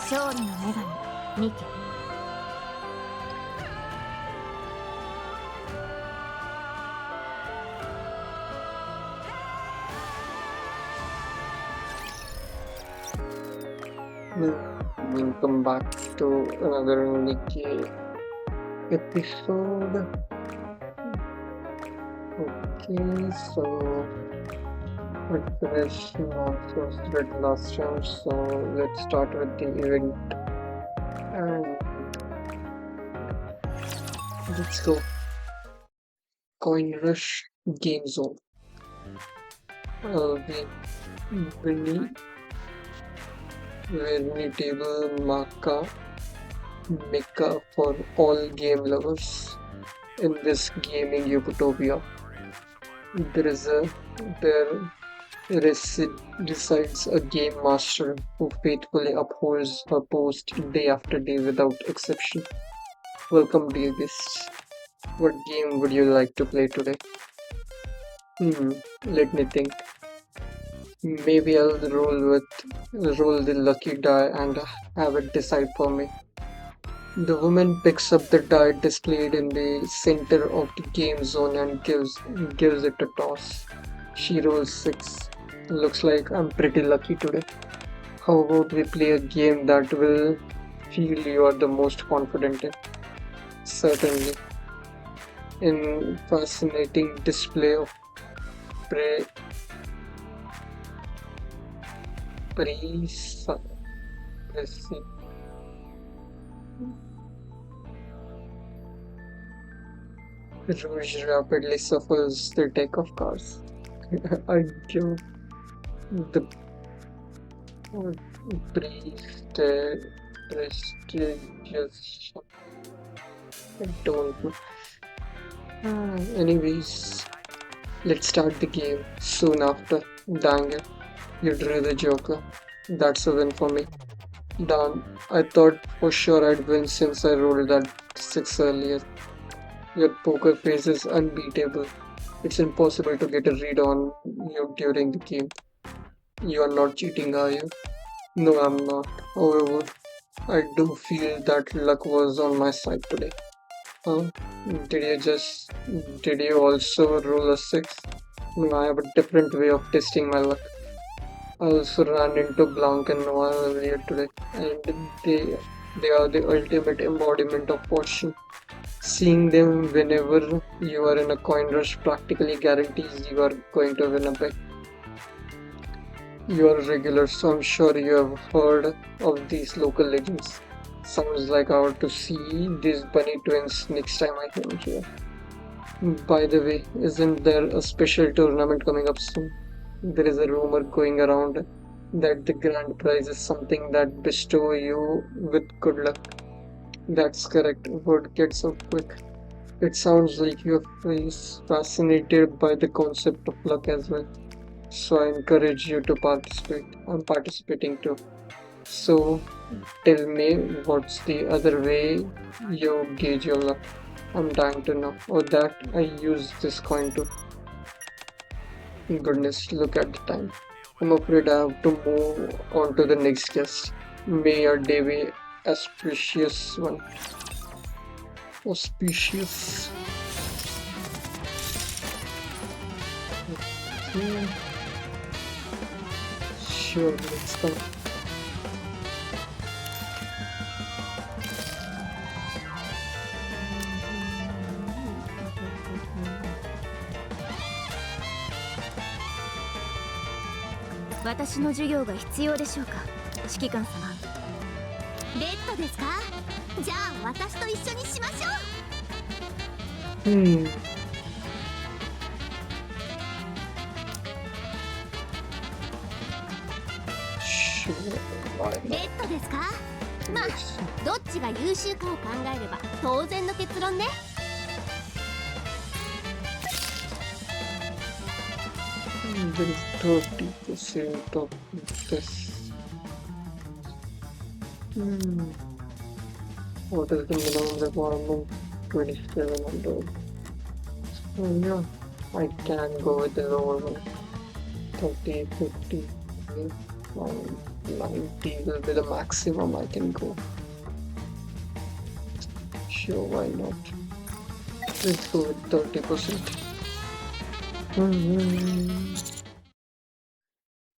勝利の女神ニケ。Welcome back to another Nikke episode. Okay, so we finished Monsters Red last time, so let's start with the event and let's go. Coin Rush Game Zone. We Winnie, Winnie Table Marka Mecca for all game lovers. In this gaming utopia, there is a there resides a game master who faithfully upholds her post day after day without exception. Welcome, dear guests. What game would you like to play today? Let me think. Maybe I'll roll the lucky die and have it decide for me. The woman picks up the die displayed in the center of the game zone and gives it a toss. She rolls 6. Looks like I'm pretty lucky today. How about we play a game that will feel you are the most confident in? Certainly. In fascinating display of pre preci- preci- Rouge rapidly suffers the deck of cards. I give the prestigious. I don't know. Anyways, let's start the game soon after. Dang it, you drew the Joker. That's a win for me. Damn, I thought for sure I'd win since I rolled that 6 earlier. Your poker face is unbeatable. It's impossible to get a read on you during the game. You are not cheating, are you? No, I'm not. However, I do feel that luck was on my side today. Huh? Did you just. Did you also roll a 6? No, I have a different way of testing my luck. I also ran into Blanc and Noir earlier today, and they are the ultimate embodiment of fortune. Seeing them whenever you are in a coin rush practically guarantees you are going to win a bet. You are a regular, so I'm sure you have heard of these local legends. Sounds like I ought to see these bunny twins next time I come here. By the way, isn't there a special tournament coming up soon? There is a rumor going around that the grand prize is something that bestow you with good luck. That's correct. Word gets out quick. It sounds like you're fascinated by the concept of luck as well. So I encourage you to participate. I'm participating too. So tell me, what's the other way you gauge your luck? I'm dying to know. Or that I use this coin to. Goodness, look at the time. I'm afraid I have to move on to the next guest. May your day be auspicious one. Auspicious. Okay. Sure, let's go. 私の授業が必要でしょうか、指揮官様。レッドですか？じゃあ私と一緒にしましょう。Hmm. レッドですか？まあどっちが優秀かを考えれば当然の結論ね。There is 30% of this. What is the minimum requirement? 2700. So yeah, I can go with the lower one. 30, 50. Okay, fine. 90 will be the maximum I can go. Sure, why not? Let's go with 30%.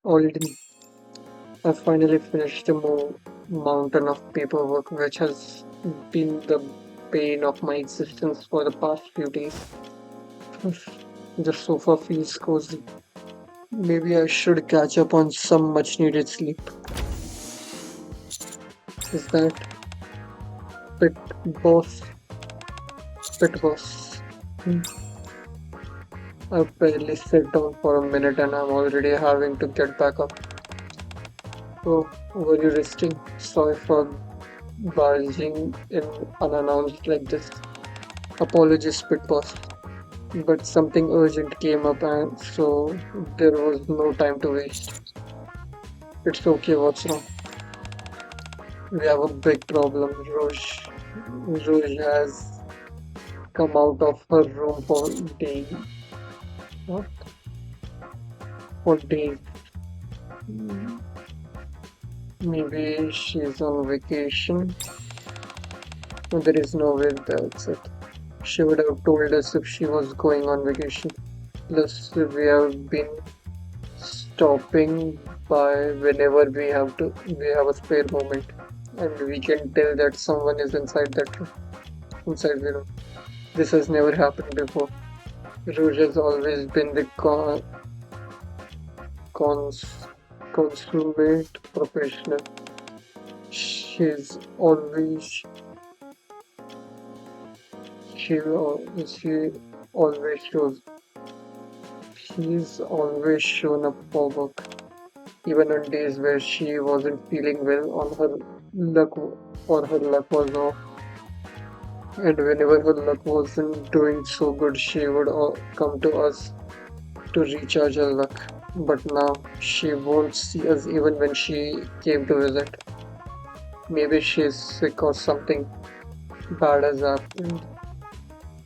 Already, I finally finished the mountain of paperwork, which has been the bane of my existence for the past few days. The sofa feels cozy. Maybe I should catch up on some much needed sleep. Is that pit boss? Pit boss. Hmm. I barely sit down for a minute and I'm already having to get back up. Oh, were you resting? Sorry for barging in unannounced like this. Apologies, pit boss. But something urgent came up and so there was no time to waste. It's okay, what's wrong? We have a big problem. Rose has come out of her room for days. What? For days. Hmm, maybe she's on vacation. No, there is no way that's it. She would have told us if she was going on vacation. Plus, we have been stopping by whenever we have a spare moment, and we can tell that someone is inside that room, inside the room. This has never happened before. Rouge has always been the cons consummate professional. She's always she always shows she's always shown up for work, even on days where she wasn't feeling well on her luck or her luck was off. And whenever her luck wasn't doing so good, she would come to us to recharge her luck. But now she won't see us even when she came to visit. Maybe she's sick or something bad has happened.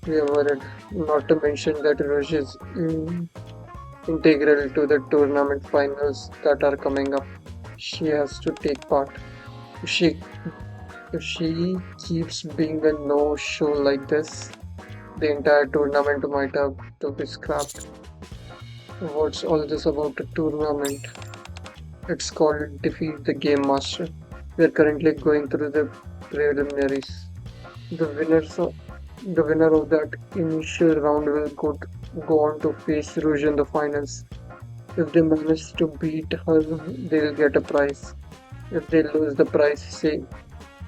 We are worried. Not to mention that Rush is integral to the tournament finals that are coming up. She has to take part. If she if she keeps being a no-show like this, the entire tournament might have to be scrapped. What's all this about a tournament? It's called Defeat the Game Master. We are currently going through the preliminaries. The the winner of that initial round will go on to face Rouge in the finals. If they manage to beat her, they'll get a prize. If they lose, the prize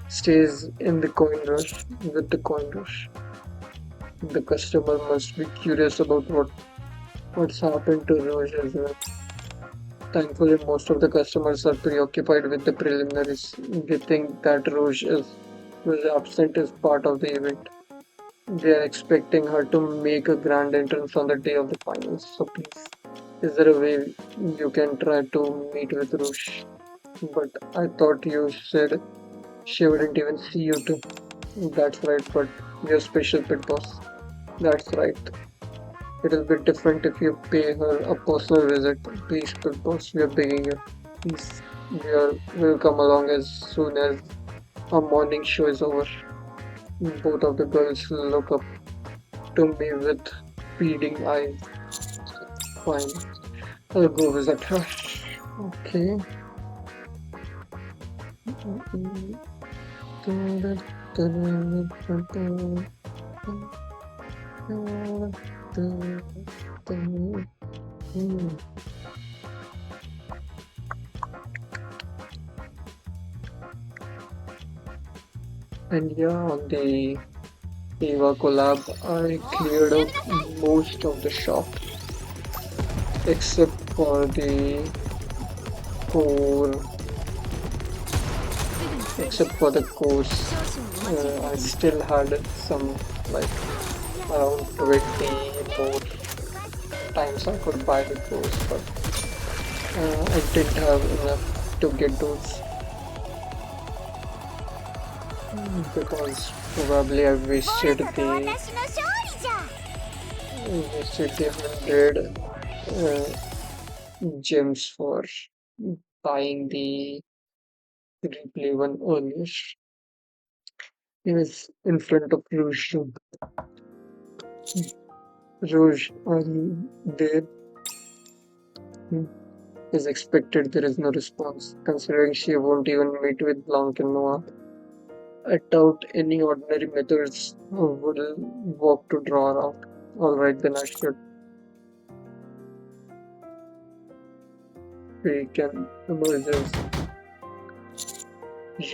stays in the coin rush with the coin rush. The customer must be curious about what's happened to Rouge as well. Thankfully, most of the customers are preoccupied with the preliminaries. They think that Rouge absent is part of the event. They are expecting her to make a grand entrance on the day of the finals. So please, is there a way you can try to meet with Rouge? But I thought you said she wouldn't even see you too. That's right, but you're special pit boss. That's right. It'll be different if you pay her a personal visit. Please, pit boss, we are begging you. Please, we'll come along as soon as our morning show is over. Both of the girls look up to me with pleading eyes. Fine, I'll go visit her. Okay. And yeah, on the Eva collab, I cleared up most of the shop except for the core. Except for the course, I still had some like around 20 more times I could buy the course, but I didn't have enough to get those because probably I wasted the 100 gems for buying the replay one earlier. He was in front of Rouge room. Rouge, are you there? Hmm. As expected, there is no response, considering she won't even meet with Blanc and Noah. I doubt any ordinary methods will work to draw her out. Alright, then I should. We can emergency.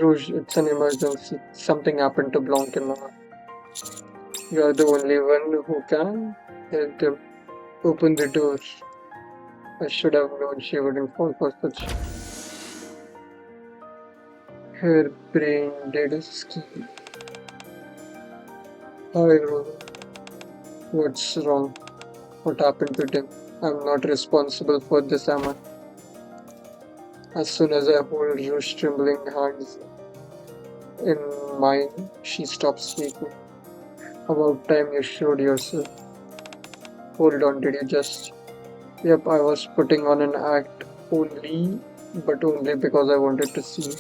Rouge, it's an emergency. Something happened to Blanc and Noah. You are the only one who can help them. Open the door. I should have known she wouldn't fall for such hair-brained scheme. Hi, Rosa. What's wrong? What happened to Tim? I'm not responsible for this, am I? As soon as I hold Rush's trembling hands in mine, she stops speaking. About time you showed yourself. Hold on, did you just? Yep, I was putting on an act but only because I wanted to see you.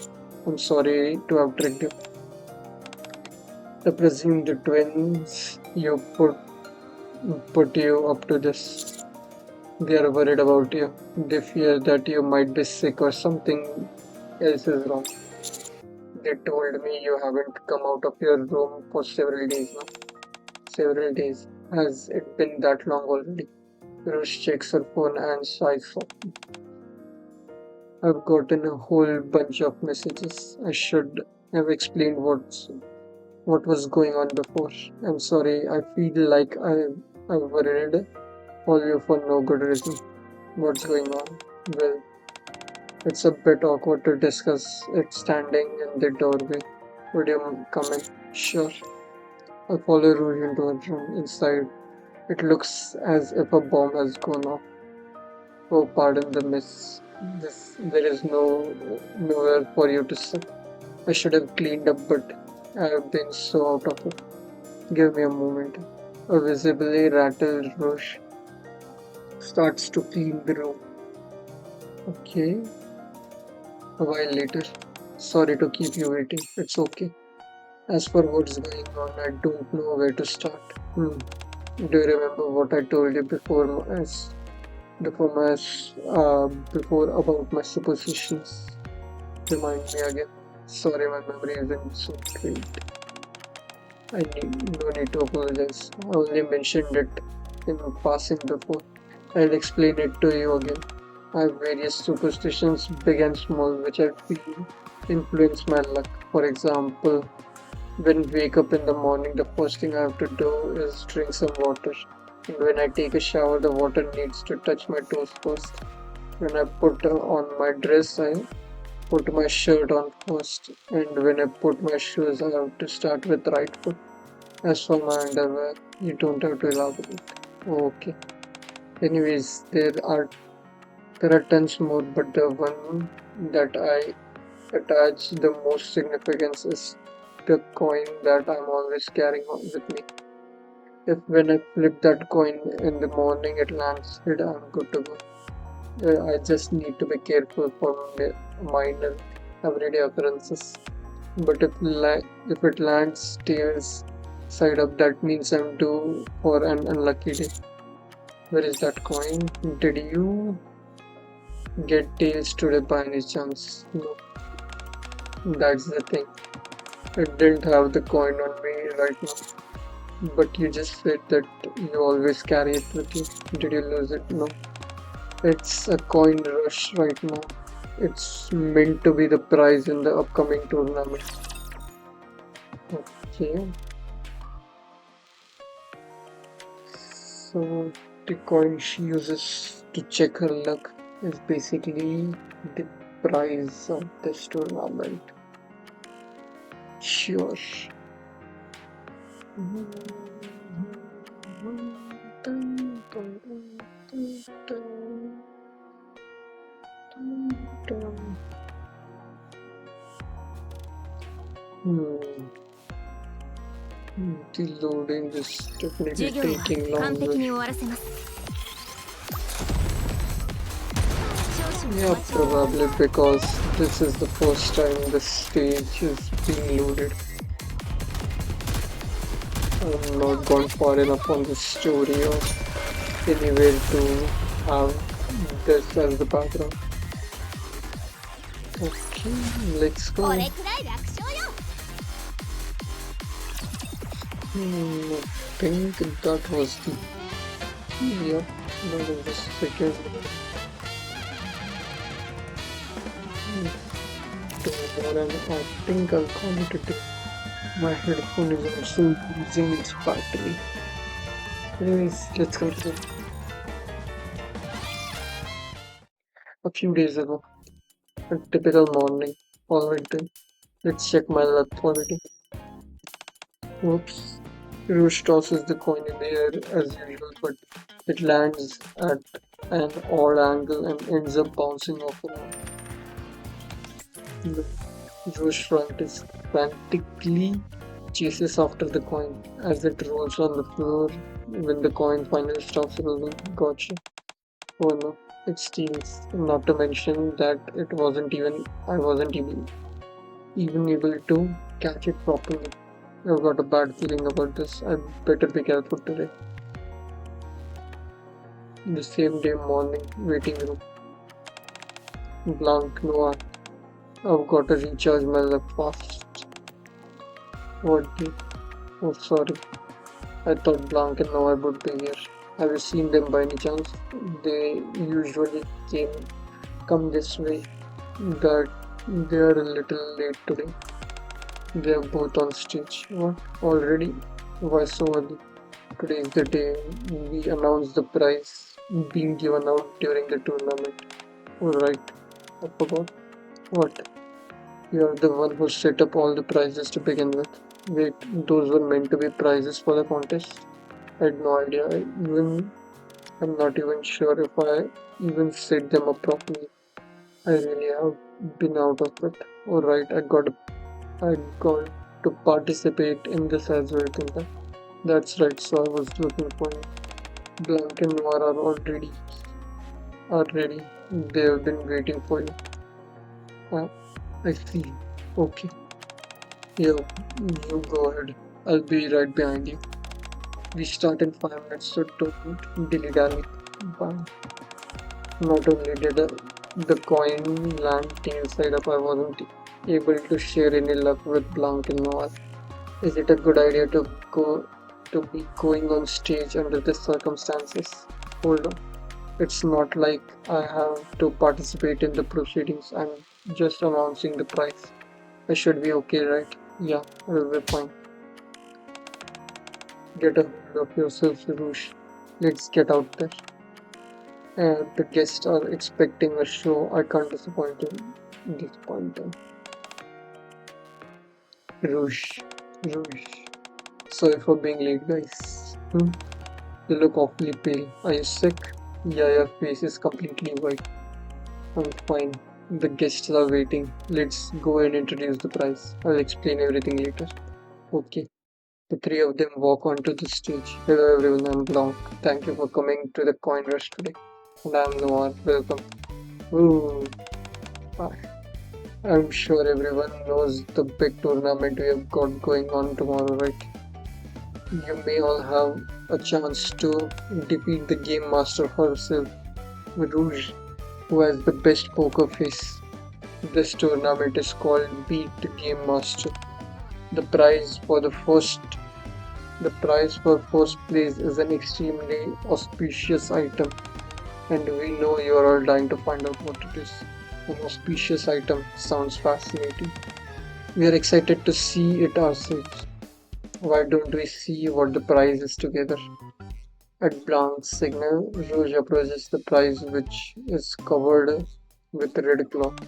I'm sorry to have tricked you. I presume the twins you put you up to this. They are worried about you. They fear that you might be sick or something else is wrong. They told me you haven't come out of your room for several days now. Several days. Has it been that long already? Rush checks her phone and sighs softly. I've gotten a whole bunch of messages. I should have explained what was going on before. I'm sorry. I feel like I worried all you for no good reason. What's going on? Well, it's a bit awkward to discuss it standing in the doorway. Would you come in? Sure. I follow Rouge into her room. Inside, it looks as if a bomb has gone off. Oh, pardon the miss. There is nowhere for you to sit. I should have cleaned up, but I have been so out of it. Give me a moment. A visibly rattled Rouge starts to clean the room. Okay. A while later. Sorry to keep you waiting. It's okay. As for what's going on, I don't know where to start. Do you remember what I told you before about my suppositions? Remind me again. Sorry, my memory isn't so great. No need to apologize. I only mentioned it in passing before. I'll explain it to you again. I have various superstitions, big and small, which I feel influence my luck. For example, when I wake up in the morning, the first thing I have to do is drink some water. And when I take a shower, the water needs to touch my toes first. When I put on my dress, I put my shirt on first. And when I put my shoes, I have to start with right foot. As for my underwear, you don't have to elaborate. Okay. Anyways, there are tons more, but the one that I attach the most significance is the coin that I'm always carrying on with me. If when I flip that coin in the morning it lands it, I'm good to go. I just need to be careful for minor everyday occurrences. But if it lands tails side up, that means I'm due for an unlucky day. Where is that coin? Did you get tails today by any chance? No. That's the thing. I didn't have the coin on me right now. But you just said that you always carry it with you. Did you lose it? No. It's a coin rush right now. It's meant to be the prize in the upcoming tournament. Okay. So the coin she uses to check her luck is basically the prize of this tournament. Sure. The loading is definitely 授業は taking 完璧に longer. 終わらせます。少 Yeah, probably because this is the first time the stage is being loaded. I'm not gone far enough on the story or anywhere to have this as the background. Okay, let's こ go. れくらい楽勝よ。 I think that was the. Yep, that was the second. Tomorrow, and I think I'll call it a day. My headphone is also losing its battery. Anyways, let's continue. A few days ago, a typical morning. Alright then, let's check my luck quality. Whoops. Roosh tosses the coin in the air as usual, but it lands at an odd angle and ends up bouncing off the wall. The Roosh front is frantically chases after the coin as it rolls on the floor when the coin finally stops rolling. Gotcha. Oh no, it steals. Not to mention that I wasn't even able to catch it properly. I've got a bad feeling about this. I better be careful today. The same day morning, waiting room. Blanc Noir. I've got to recharge my luck fast. What the? Oh, sorry. I thought Blanc and Noir would be here. Have you seen them by any chance? They usually come this way. That they're a little late today. They're both on stage. What? Already? Why so early? Today is the day we announce the prize being given out during the tournament. Alright, I forgot. What? You're the one who set up all the prizes to begin with. Wait, those were meant to be prizes for the contest? I had no idea. I'm not even sure if I even set them up properly. I really have been out of it. Alright, I got to participate in this as well, didn't I? That's right, so I was looking for you. Blanc and Noir are ready. They have been waiting for you. Ah, I see. Okay. Yeah, you go ahead. I'll be right behind you. We start in 5 minutes, so don't dilly-dally. Bye. Not only did the coin land tail up, I wasn't able to share any luck with Blanc and Noir. Is it a good idea to be going on stage under the circumstances? Hold on. It's not like I have to participate in the proceedings. I'm just announcing the prize. I should be okay, right? Yeah, I'll be fine. Get a hold of yourself, Rush. Let's get out there. And the guests are expecting a show. I can't disappoint them. Rush, Rush. Sorry for being late, guys. You look awfully pale. Are you sick? Yeah, your face is completely white. I'm fine. The guests are waiting. Let's go and introduce the prize. I'll explain everything later. Okay. The three of them walk onto the stage. Hello everyone, I'm Blanc. Thank you for coming to the coin rush today. And I'm Noir. Welcome. Ooh, I- I'm sure everyone knows the big tournament we have got going on tomorrow, right? You may all have a chance to defeat the game master herself, Rouge, who has the best poker face. This tournament is called Beat the Game Master. The prize for the first the prize for first place is an extremely auspicious item, and we know you're all dying to find out what it is. An auspicious item sounds fascinating. We are excited to see it ourselves. Why don't we see what the prize is together? At Blanc's signal, Rouge approaches the prize, which is covered with red cloth.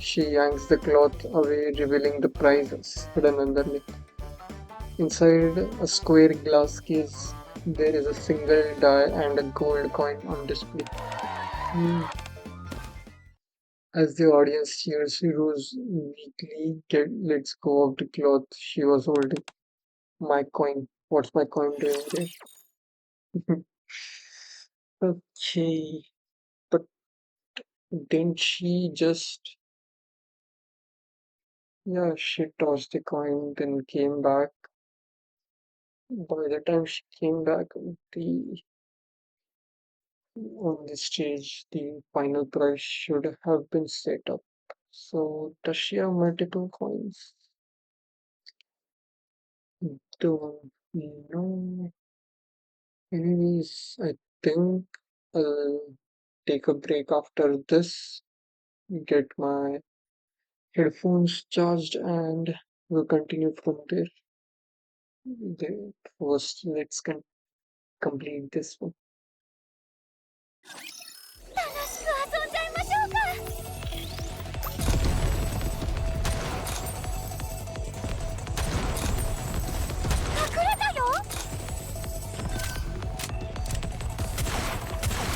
She yanks the cloth away, revealing the prize hidden underneath. Inside a square glass case, there is a single die and a gold coin on display. Hmm. As the audience cheers, Rose weakly lets go of the cloth she was holding. My coin. What's my coin doing there? Okay. Didn't she just, yeah, she tossed the coin, then came back. By the time she came back, the on the stage, the final prize should have been set up. So, does she have multiple coins? Don't know. Anyways, I think I'll take a break after this, get my headphones charged, and we'll continue from there. First, complete this one. 楽しく遊んじゃいましょうか。隠れたよ。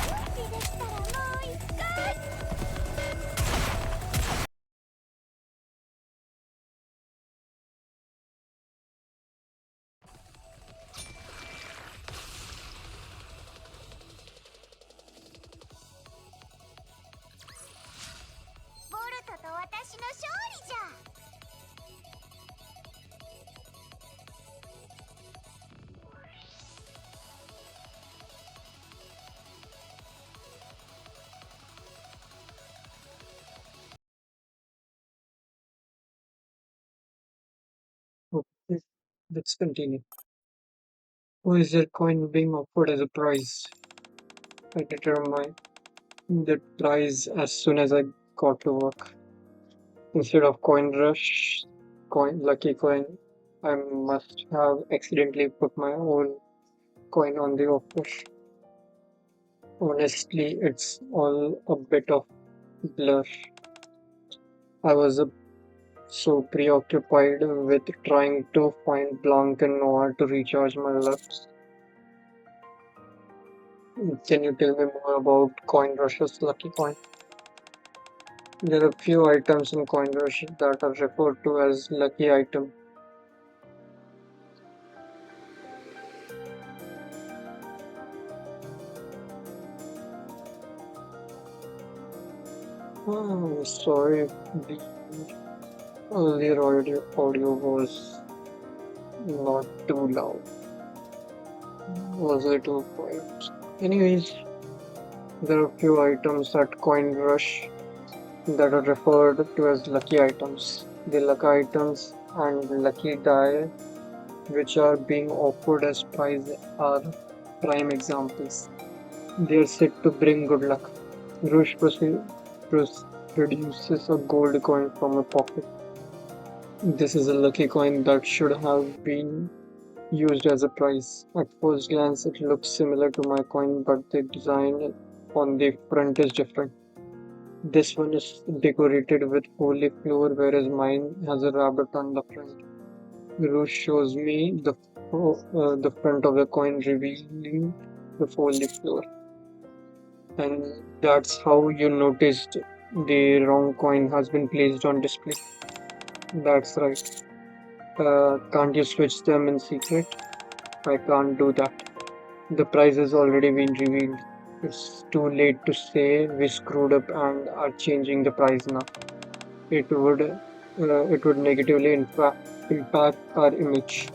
準備できたらもう一回。ボルトと私の勝利じゃ。Okay, let's continue. Why is there coin being offered as a prize? I determined the prize as soon as I got to work. Instead of coin rush, lucky coin, I must have accidentally put my own coin on the offer. Honestly, it's all a bit of blur. I was so preoccupied with trying to find Blanc and Noir to recharge my lefts. Can you tell me more about Coin Rush's lucky coin? There are few items in Coin Rush that are referred to as lucky item. Oh, sorry, the earlier audio was not too loud. Was a little quiet. Anyways, there are few items at Coin Rush that are referred to as lucky items. The lucky items and lucky die which are being offered as prize are prime examples. They are said to bring good luck. Rush produces a gold coin from a pocket. This is a lucky coin that should have been used as a prize. At first glance, it looks similar to my coin, but the design on the front is different. This one is decorated with holy flower, whereas mine has a rabbit on the front. Ruth shows me the front of the coin, revealing the holy flower, and that's how you noticed the wrong coin has been placed on display. That's right. Can't you switch them in secret? I can't do that. The prize has already been revealed. It's too late to say we screwed up and are changing the prize now. It would negatively impact our image.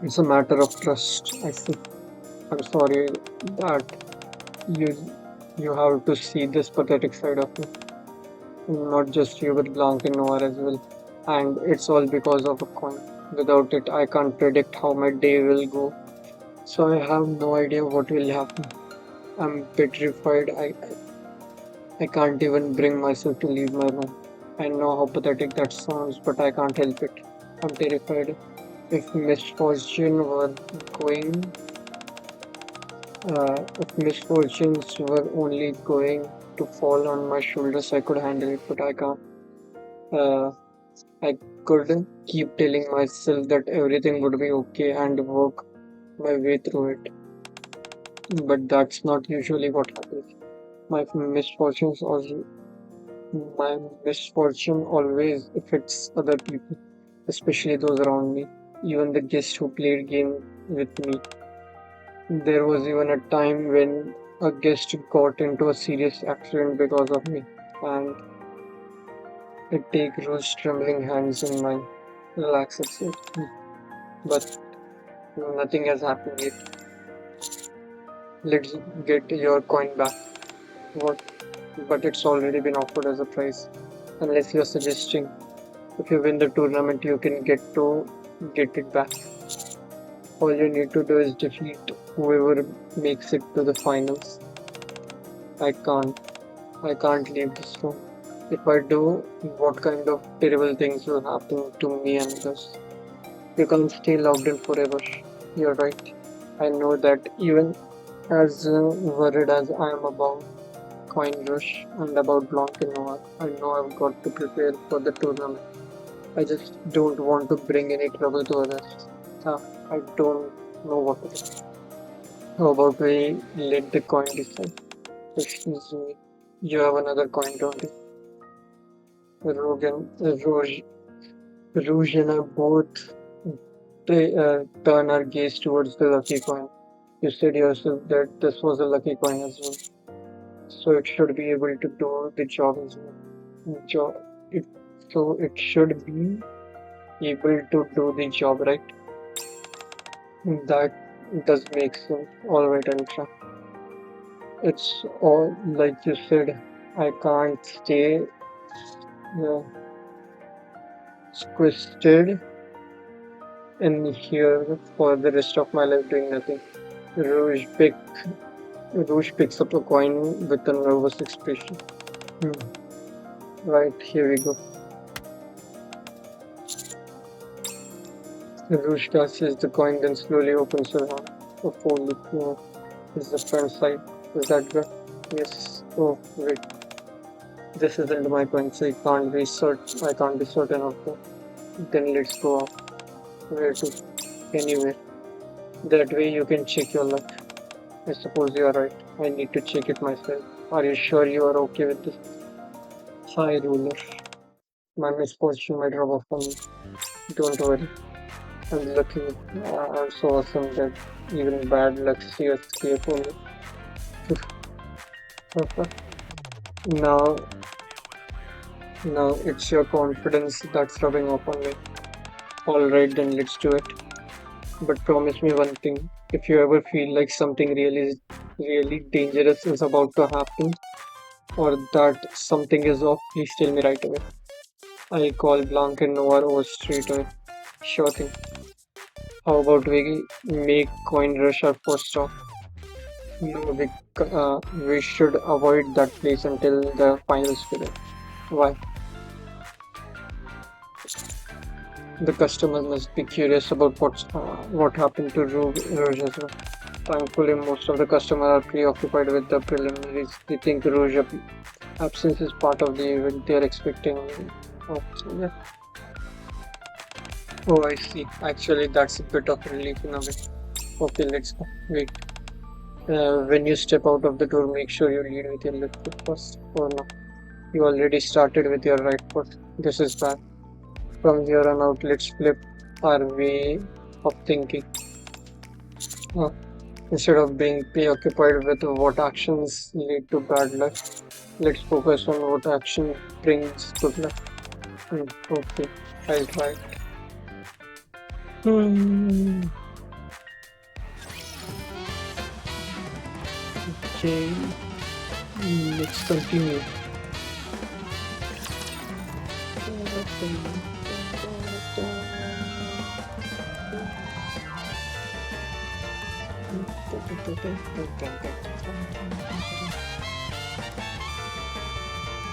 It's a matter of trust, I see. I'm sorry that you you have to see this pathetic side of me. Not just you, but Blanc and Noir as well. And it's all because of a coin. Without it, I can't predict how my day will go. So I have no idea what will happen. I'm petrified. I can't even bring myself to leave my room. I know how pathetic that sounds, but I can't help it. I'm terrified. If misfortune were going, if misfortunes were only going to fall on my shoulders, I could handle it, but I can't. Uh, I could keep telling myself that everything would be okay and work my way through it. But that's not usually what happens. My misfortunes also, my misfortune always affects other people, especially those around me, even the guests who played game with me. There was even a time when a guest got into a serious accident because of me, and I take Rose's trembling hands in mine. Relax, but nothing has happened yet. Let's get your coin back. What? But it's already been offered as a prize. Unless you're suggesting if you win the tournament, you can get it back. All you need to do is defeat whoever makes it to the finals. I can't. I can't leave this room. If I do, what kind of terrible things will happen to me and others? You can't stay locked in forever. You're right. I know that even as worried as I am about Coin Rush and about Blanc and Noir, I know I've got to prepare for the tournament. I just don't want to bring any trouble to others. Ah, I don't know what to do. How about we let the coin decide? Excuse me. You have another coin, don't you? Rouge, Rouge and I both turn our gaze towards the lucky coin. You said yourself that this was a lucky coin as well, so it should be able to do the job as well. It, so it should be able to do the job, right? That does make sense. All right, Anitra. It's all like you said. I can't stay uh, twisted in here for the rest of my life doing nothing. Rouge, pick, Rouge picks up a coin with a nervous expression. Hmm. Right, here we go. Rouge catches the coin, then slowly opens her hand. Oh, holy no. Is the front side. Is that good? Yes. Oh, wait. This isn't my coin, so I can't be certain of that. Then let's go off. Where to? Anywhere. That way you can check your luck. I suppose you are right. I need to check it myself. Are you sure you are okay with this? Hi, ruler. My misfortune might rub off on me. Don't worry. I'm lucky. I'm so awesome that even bad luck steers clear for me. now, now it's your confidence that's rubbing off on me. Alright, then let's do it. But promise me one thing. If you ever feel like something really dangerous is about to happen, or that something is off, please tell me right away. I'll call Blanc and Noir over straight away. Sure thing. How about we make Coin Rush our first stop? No, we should avoid that place until the finals period. Why? The customer must be curious about what happened to Rouge as well. Thankfully, most of the customers are preoccupied with the preliminaries. They think Rouge absence is part of the event. They are expecting. Oh, yeah. Oh, I see. Actually, that's a bit of relief in a way. Okay, let's go. Wait. When you step out of the door, make sure you lead with your left foot first. Or no, you already started with your right foot. This is bad. From here on out, let's flip our way of thinking. Instead of being preoccupied with what actions lead to bad luck, let's focus on what action brings good luck. Okay, I'll try. Hmm. Okay, let's continue.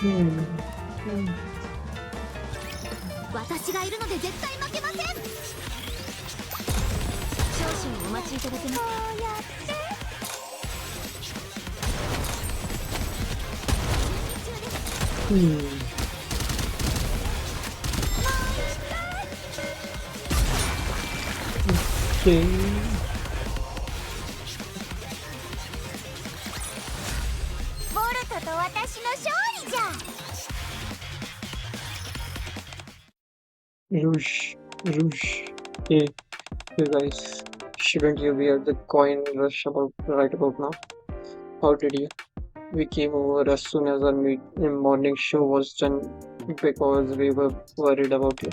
Hmm. 私がいるので絶対負けません。少々お待ちいただけますか。Hmm. Okay. ボルトと私の勝利じゃ。Rouge. Hey, hey guys. Shouldn't you be at the coin rush right about now? How did you? We came over as soon as our morning show was done because we were worried about you.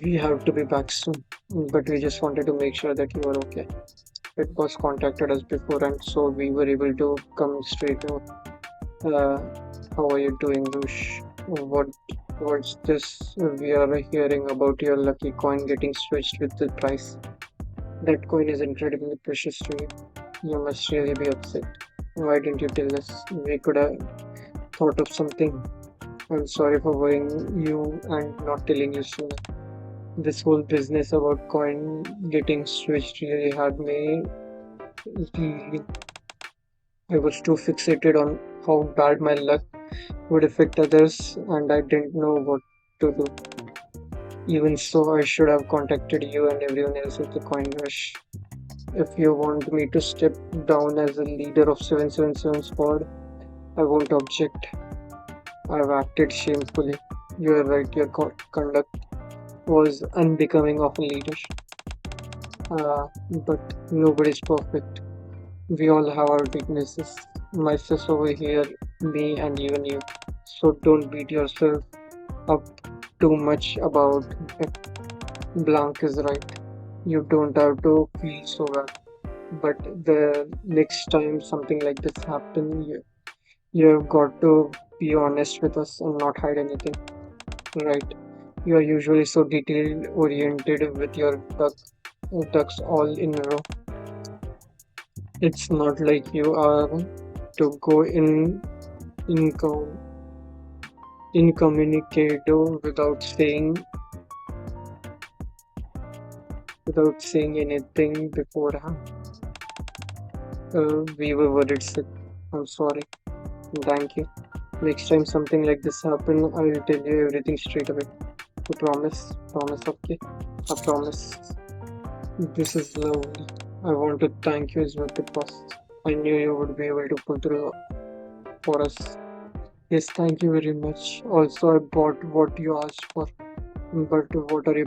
We have to be back soon, but we just wanted to make sure that you are okay. It was contacted us before, and so we were able to come straight over. Uh, how are you doing, Rush? What what's this we are hearing about your lucky coin getting switched with the price? That coin is incredibly precious to you. You must really be upset. Why didn't you tell us? We could have thought of something. I'm sorry for worrying you and not telling you sooner. This whole business about coin getting switched really had me. Really, I was too fixated on how bad my luck would affect others, and I didn't know what to do. Even so, I should have contacted you and everyone else with the coin rush. If you want me to step down as a leader of 777 squad, I won't object. I've acted shamefully. You are right, your conduct was unbecoming of a leader. But nobody's perfect. We all have our weaknesses. My sis over here, me, and even you. So don't beat yourself up too much about it. Blanc is right. You don't have to feel so bad. But the next time something like this happens, you've got to be honest with us and not hide anything. Right. You are usually so detail oriented with your ducks all in a row. It's not like you are to go incom, incommunicado without saying anything beforehand. We were worried, Sid. I'm sorry. Thank you. Next time something like this happen, I will tell you everything straight away. I promise. Promise, okay? I promise. This is lovely. I want to thank you as well, boss. I knew you would be able to pull through for us. Yes, thank you very much. Also, I bought what you asked for. But what are you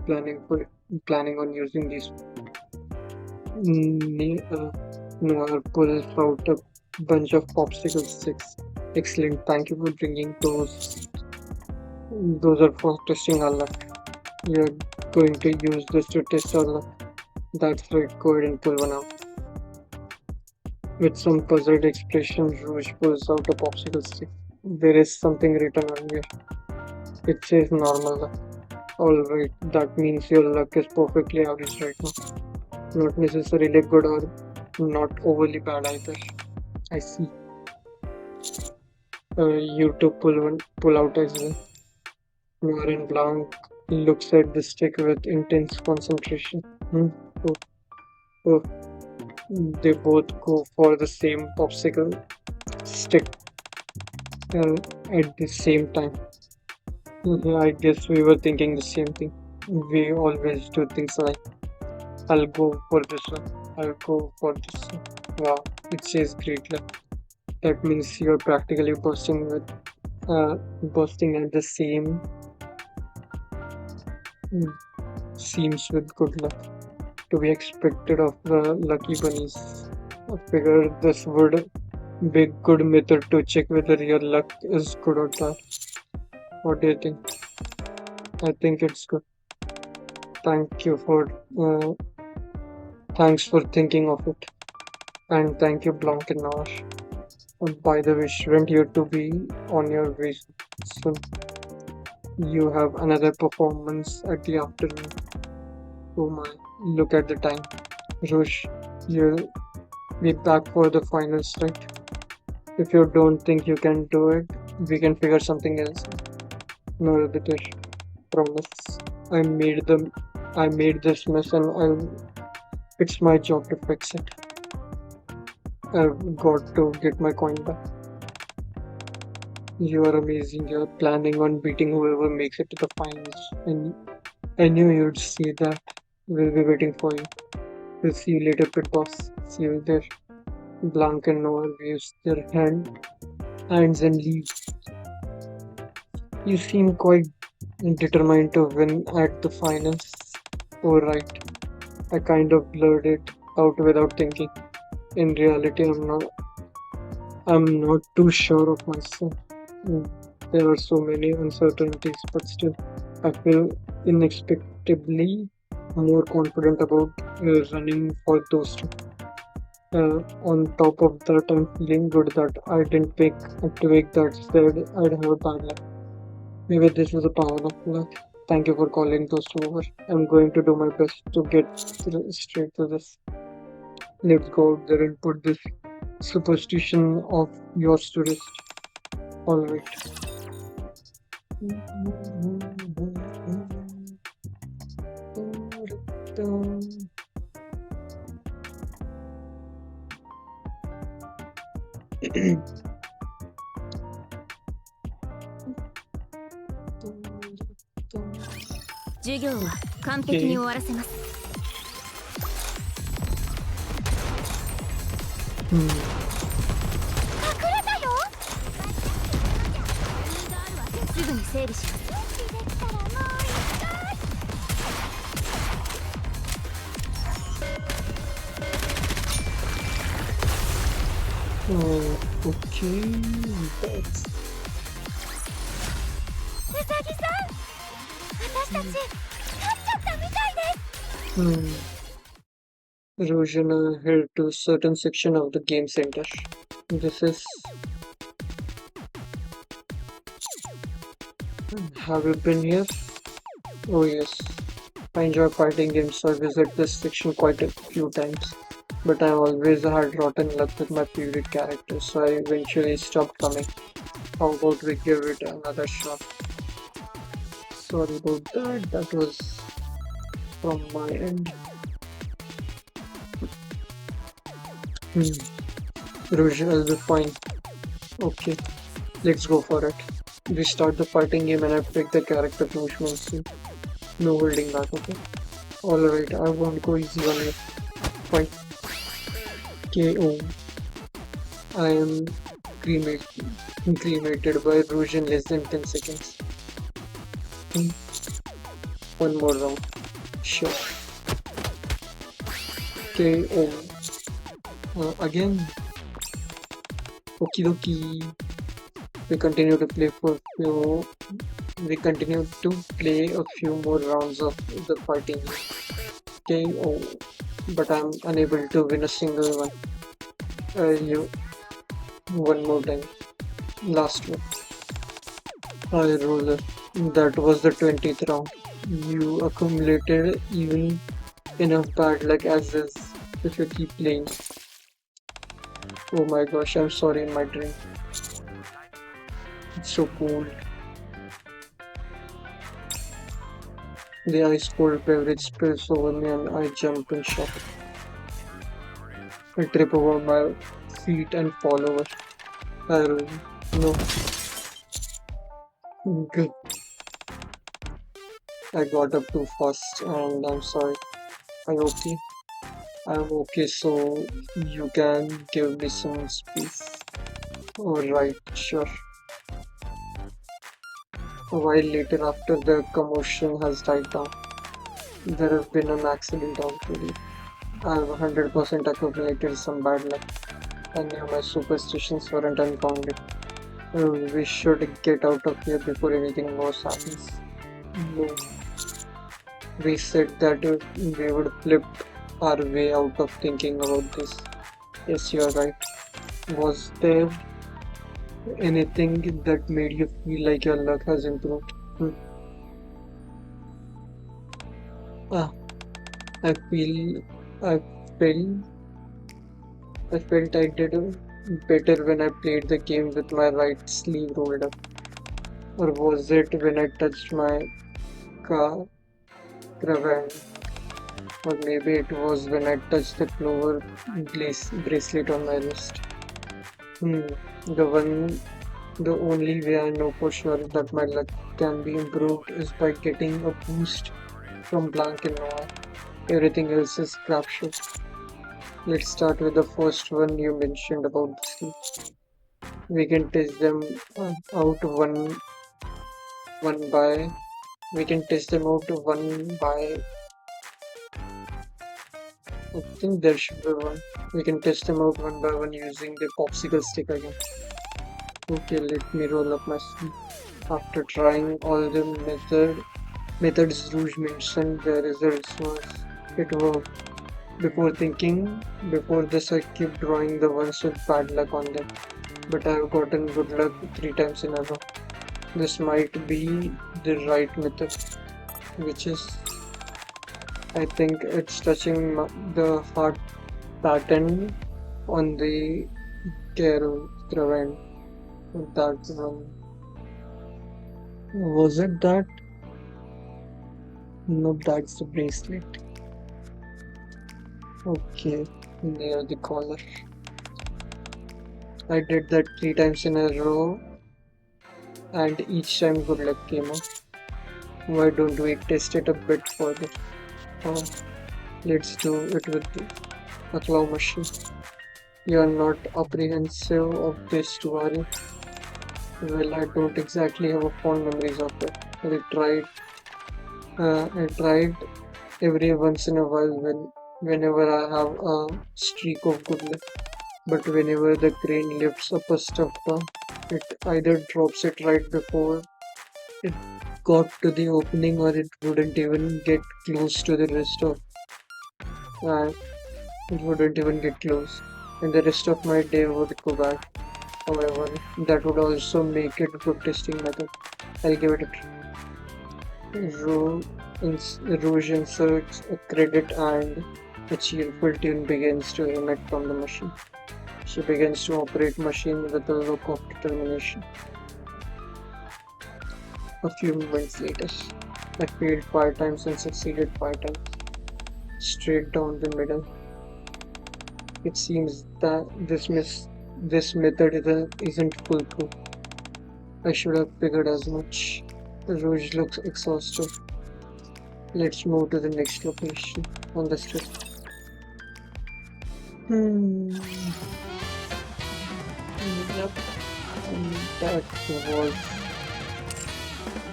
planning on using these? Uh, Noah pulls out a bunch of popsicle sticks. Excellent. Thank you for bringing those. Those are for testing our luck. You're going to use this to test our luck. That's right. Go ahead and pull one out. With some puzzled expression, Rouge pulls out a popsicle stick. There is something written on here. It says normal luck. Alright, that means your luck is perfectly average right now. Not necessarily good or not overly bad either. I see. You two pull out as well. Marin Blanc looks at the stick with intense concentration. Oh, oh. They both go for the same popsicle stick at the same time. Yeah, I guess we were thinking the same thing. We always do things like, I'll go for this one, I'll go for this one. Wow, it says great luck. That means you're practically bursting at the same seams with good luck to be expected of the lucky bunnies. I figure this would be a good method to check whether your luck is good or bad. What do you think? I think it's good. Thank you for thanks for thinking of it, and thank you, Blanc and Noir. By the way, shouldn't you to be on your way soon? You have another performance at the afternoon. Oh my! Look at the time. Rush, you'll be back for the finals, right? If you don't think you can do it, we can figure something else. No, better. Promise. I made this mess and it's my job to fix it. I've got to get my coin back. You are amazing. You're planning on beating whoever makes it to the finals. And I knew you'd see that. We'll be waiting for you. We'll see you later, pit boss. See you there. Blanc and Noah waves their hands and leave. You seem quite determined to win at the finals. Oh, right. I kind of blurred it out without thinking. In reality, I'm not too sure of myself. Mm, There are so many uncertainties, but still, I feel inexplicably more confident about running for those two. On top of that, I'm feeling good that I didn't pick a twig that said I'd have a bad luck. Maybe this was a power of luck. Thank you for calling those two over. I'm going to do my best to get straight to this. Let's go out there and put this superstition of yours to rest. Alright.授業は完璧に終わらせます。Hmm. 隠れたよ。すぐに整理します。できたらもう一回。Okay, that's うさぎさん、私たち勝っちゃったみたいです。 erosion head to certain section of the game center. This is. Have you been here? Oh yes. I enjoy fighting games, so I visit this section quite a few times. But I always had rotten luck with my favorite characters, so I eventually stopped coming. How about we give it another shot? Sorry about that, that was from my end. Rouge, I'll be fine. Okay, let's go for it. We start the fighting game and I pick the character Rouge Monsoon. No holding back, okay? Alright, I won't go easy on you. Fight. KO. I am cremated by Rouge in less than 10 seconds. One more round. Sure. KO. Again. Okie dokie. We continue to play a few more rounds of the fighting. KO. But I'm unable to win a single one. One more time. Last one. I roller. That was the 20th round. You accumulated even enough bad luck as is if you keep playing. Oh my gosh, I'm sorry in my drink. It's so cold. The ice cold beverage spills over me and I jump in shock. I trip over my feet and fall over. I roll. No. Good. I got up too fast and I'm sorry. Are you okay? I'm okay, so you can give me some space. Alright, sure. A while later, after the commotion has died down, there has been an accident already. I've 100% accumulated some bad luck. I knew my superstitions weren't unfounded. We should get out of here before anything worse happens. No. We said that we would flip our way out of thinking about this. Yes, you're right. Was there anything that made you feel like your luck has improved? Ah, I feel, I felt, I felt I did better when I played the game with my right sleeve rolled up. Or was it when I touched my car cravat? Or maybe it was when I touched the clover bracelet on my wrist. The only way I know for sure that my luck can be improved is by getting a boost from Blanc and Noir. Everything else is crapshoot. Let's start with the first one you mentioned about the sleep. We can test them out one by. We can test them out one by I think there should be one. We can test them out one by one using the popsicle stick again. Okay, let me roll up my sleeve. After trying all the methods Rouge mentioned, the results was it worked. Before this, I keep drawing the ones with bad luck on them, but I've gotten good luck 3 times in a row. This might be the right method, which is, I think it's touching the heart pattern on the caravan. That one. Was it that? No, that's the bracelet. Okay, near the collar. I did that 3 times in a row, and each time good luck came out. Why don't we test it a bit further? Oh, let's do it with a claw machine. You're not apprehensive of this, too, are you? Well, I don't exactly have a fond memories of it. I tried every once in a while whenever I have a streak of good luck. But whenever the crane lifts up a stuffed toy, it either drops it right before it got to the opening or it wouldn't even get close to the rest of uh, it wouldn't even get close. And the rest of my day would go bad. However, that would also make it a good testing method. I'll give it a try. Rouge inserts a credit and a cheerful tune begins to emit from the machine. She begins to operate machine with a look of determination. A few moments later, I failed 5 times and succeeded 5 times. Straight down the middle. It seems that this method isn't foolproof. I should have figured as much. Rouge looks exhausted. Let's move to the next location on the strip. Yep, that was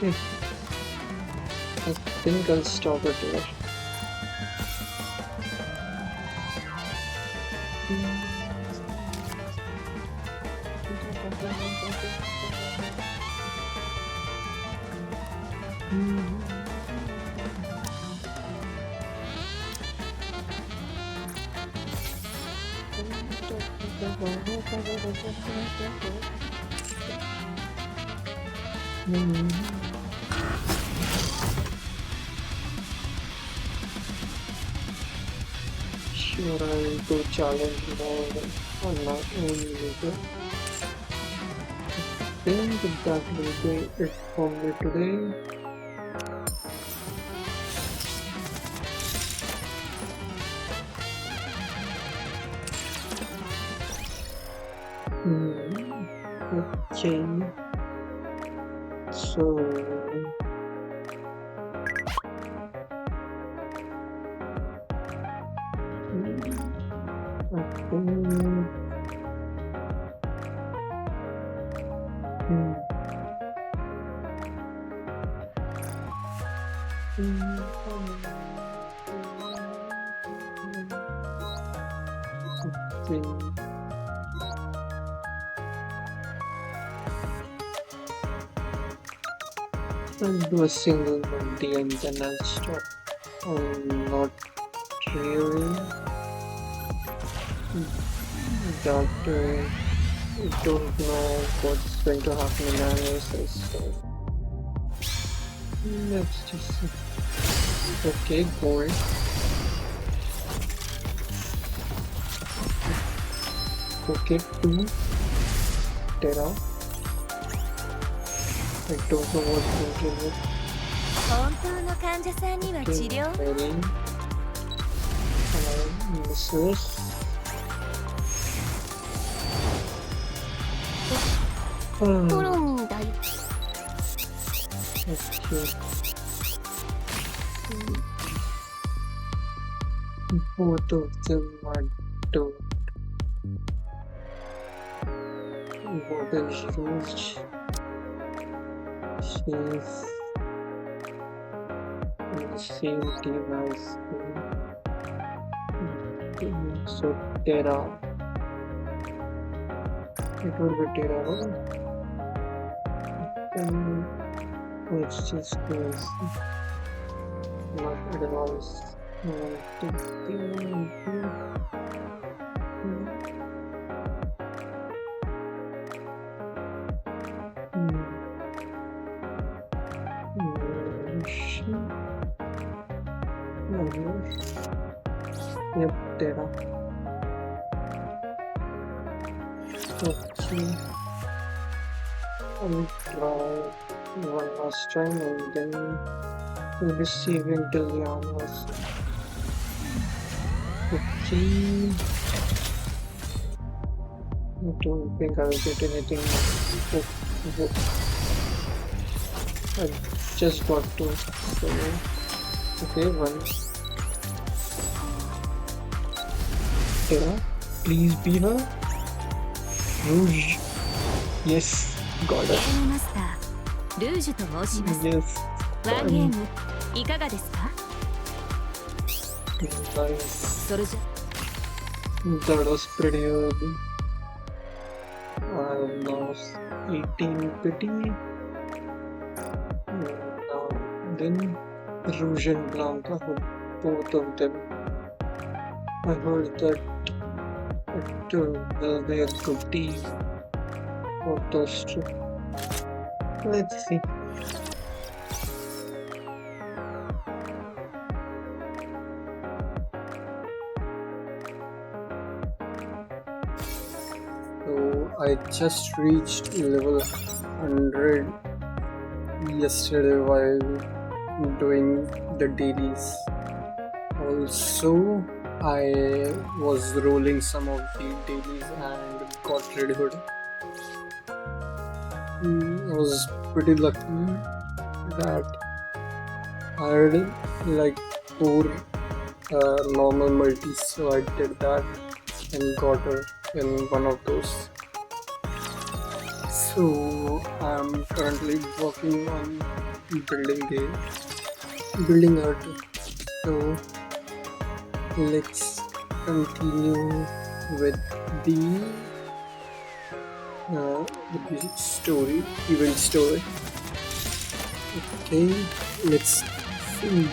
it. I think I'll stop it here. Sure, I'll go challenge more on my own later. I think that will be it for me today. Okay, so I think okay. I'll do a single multi and then I'll stop. I'm not really that I don't know what's going to happen in analysis, so let's just see. Okay, gold. Okay, 2 Terra. I don't know what's going to happen. 本当の患者さんには治療 Very misses. Ah, トロンだよ okay. Both of them are doomed. What is Rouge? She's in the same team as me. So Terra. It would be Terra, right? And let's just go see. Not advance. Yep, Terra. Okay. I'll try one last time and then we'll be saving till the hours. Okay. I don't think I'll get anything. Oh, I just got two. So, okay, one. Terra, please be her. Rouge. Yes, got ゲ it. ームマスタールージュと申します。 Yes. ワンゲームいかがですか？ Nice. それじゃ That was pretty early. I lost 18 pity. Then Rouge and Blanca, both of them. I heard that it will be a good team of those two. Let's see. So I just reached level 100 yesterday while doing the dailies. Also, I was rolling some of the dailies and got Red Hood. I was pretty lucky that I had like 4 normal multis, so I did that and got her in one of those. So I'm currently working on building her. So let's continue with the event story. Okay, let's see.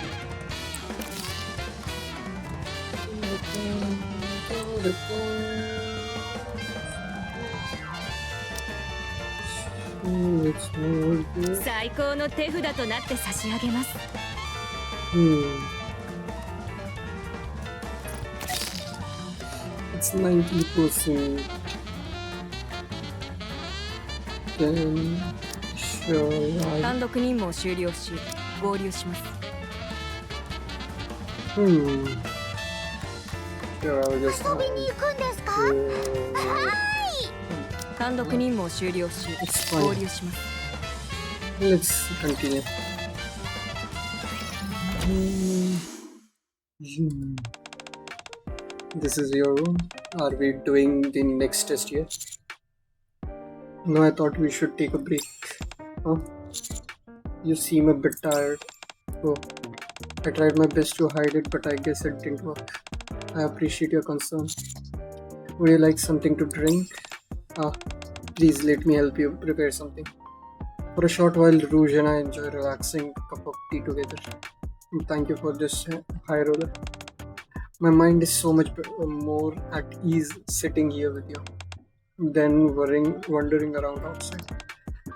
Let's move here. 最高の手札となって差し上げます。 It's 90%. Then sure I 単独任務を終了し合流します。 Sure I'll just 遊びに行くんですか？ 単独任務を終了し It's fine. 合流します。 Let's continue. This is your room. Are we doing the next test yet? No, I thought we should take a break. Huh? You seem a bit tired. Oh, I tried my best to hide it, but I guess it didn't work. I appreciate your concern. Would you like something to drink? Please let me help you prepare something. For a short while, Rouge and I enjoy relaxing cup of tea together. Thank you for this high roller. My mind is so much more at ease sitting here with you than wandering around outside.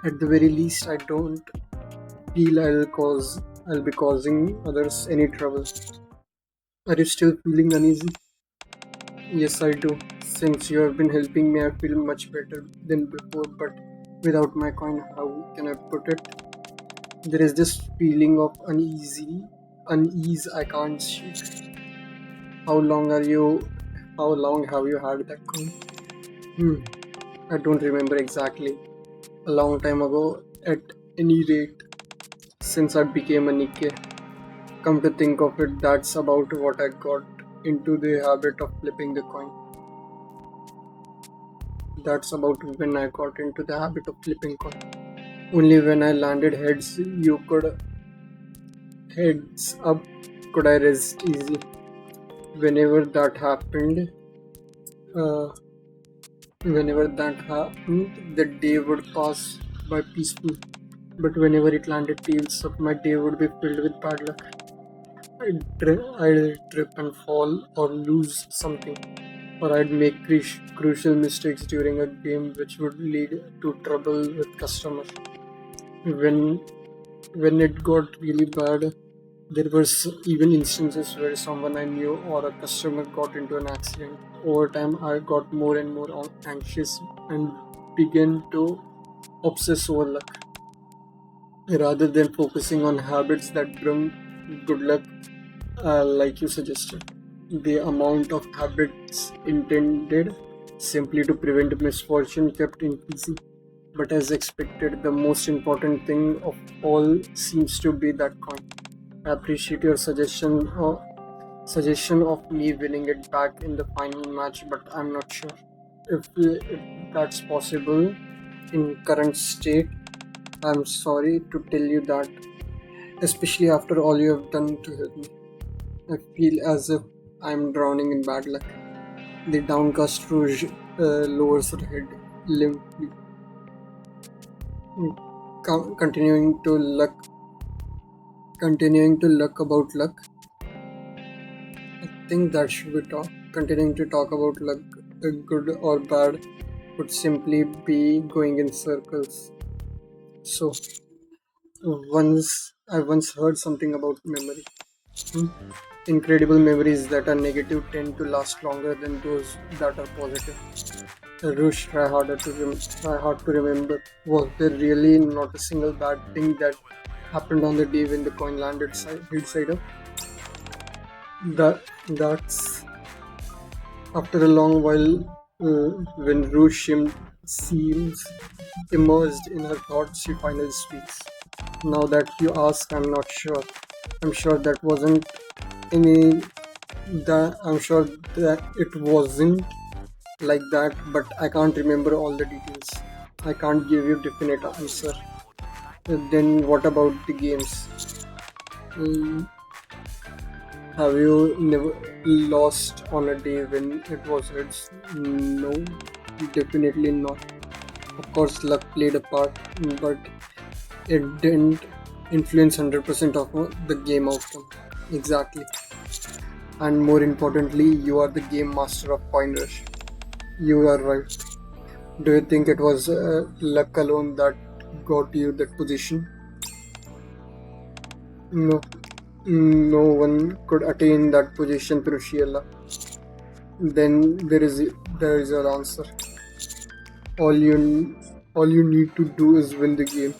At the very least, I don't feel I'll be causing others any trouble. Are you still feeling uneasy? Yes, I do. Since you have been helping me, I feel much better than before, but without my coin, how can I put it? There is this feeling of unease I can't shake. How long have you had that coin? I don't remember exactly. A long time ago, at any rate, since I became a Nikke. Come to think of it, that's about what I got into the habit of flipping the coin. That's about when I got into the habit of flipping coin. Only when I landed heads up could I rest easy. Whenever that happened, uh, whenever that happened, the day would pass by peaceful. But whenever it landed tails up, my day would be filled with bad luck. I'd trip and fall or lose something, or I'd make crucial mistakes during a game which would lead to trouble with customers. When when it got really bad, there was even instances where someone I knew or a customer got into an accident. Over time, I got more and more anxious and began to obsess over luck rather than focusing on habits that bring good luck, like you suggested. The amount of habits intended simply to prevent misfortune kept increasing. But as expected, the most important thing of all seems to be that coin. I appreciate your suggestion of me winning it back in the final match, but I'm not sure if that's possible in current state. I'm sorry to tell you that, especially after all you have done to help me. I feel as if I'm drowning in bad luck. The downcast Rouge lowers her head limply, continuing to look about luck. I think that should be talk. Continuing to talk about luck, good or bad, would simply be going in circles. So I once heard something about memory. Hmm? Incredible memories that are negative tend to last longer than those that are positive. Rush, try hard to remember. Was there really not a single bad thing that happened on the day when the coin landed head side up? That's after a long while, when seems immersed in her thoughts, she finally speaks. Now that you ask, I'm not sure. I'm sure that wasn't any. I'm sure that it wasn't like that, but I can't remember all the details. I can't give you definite answer. Then what about the games? Mm, have you never lost on a day when it was heads? No, definitely not. Of course, luck played a part, but it didn't influence 100% of the game outcome. Exactly. And more importantly, you are the game master of Coin Rush. You are right. Do you think it was luck alone that got you that position? No, no one could attain that position through sheer luck. Then there is your answer. All you all you need to do is win the game.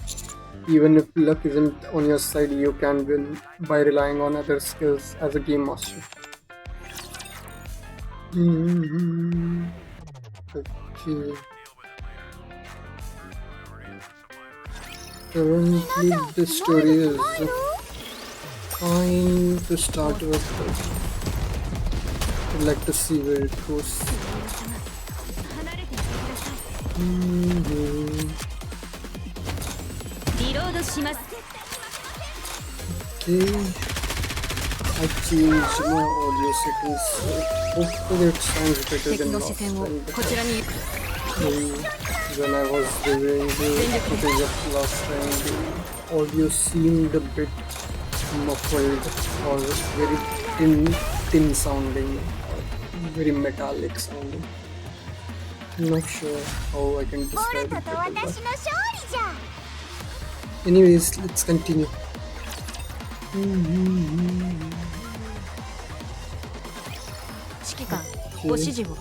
Even if luck isn't on your side, you can win by relying on other skills as a game master. Mhm. Okay. Currently, the story is fine to start with, but I'd like to see where it goes. Mhm. リロードします。 Okay, I changed my audio settings, so hopefully it sounds better 敵 than の last 視線を time. こちらに When I was reviewing the footage of last time, the audio seemed a bit muffled or very tin sounding, or very metallic sounding. Not sure how I can ボル describe ト it と better, 私 but の勝利じゃ。 anyways, let's continue. 指揮官、ご指示を。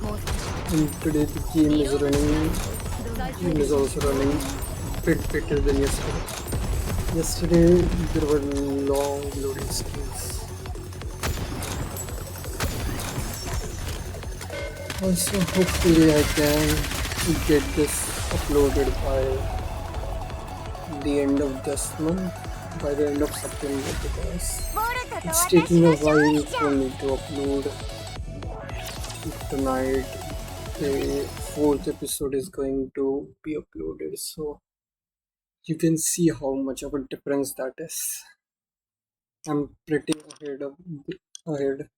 もう少し。 And today the game is also running a bit better than yesterday. Yesterday there were long loading screens. Also, hopefully I can get this uploaded by the end of this month, by the end of September, because ボルトと it's 私 taking の a 勝 while 利じゃ。 for me to upload. Tonight the fourth episode is going to be uploaded, so you can see how much of a difference that is. I'm pretty ahead,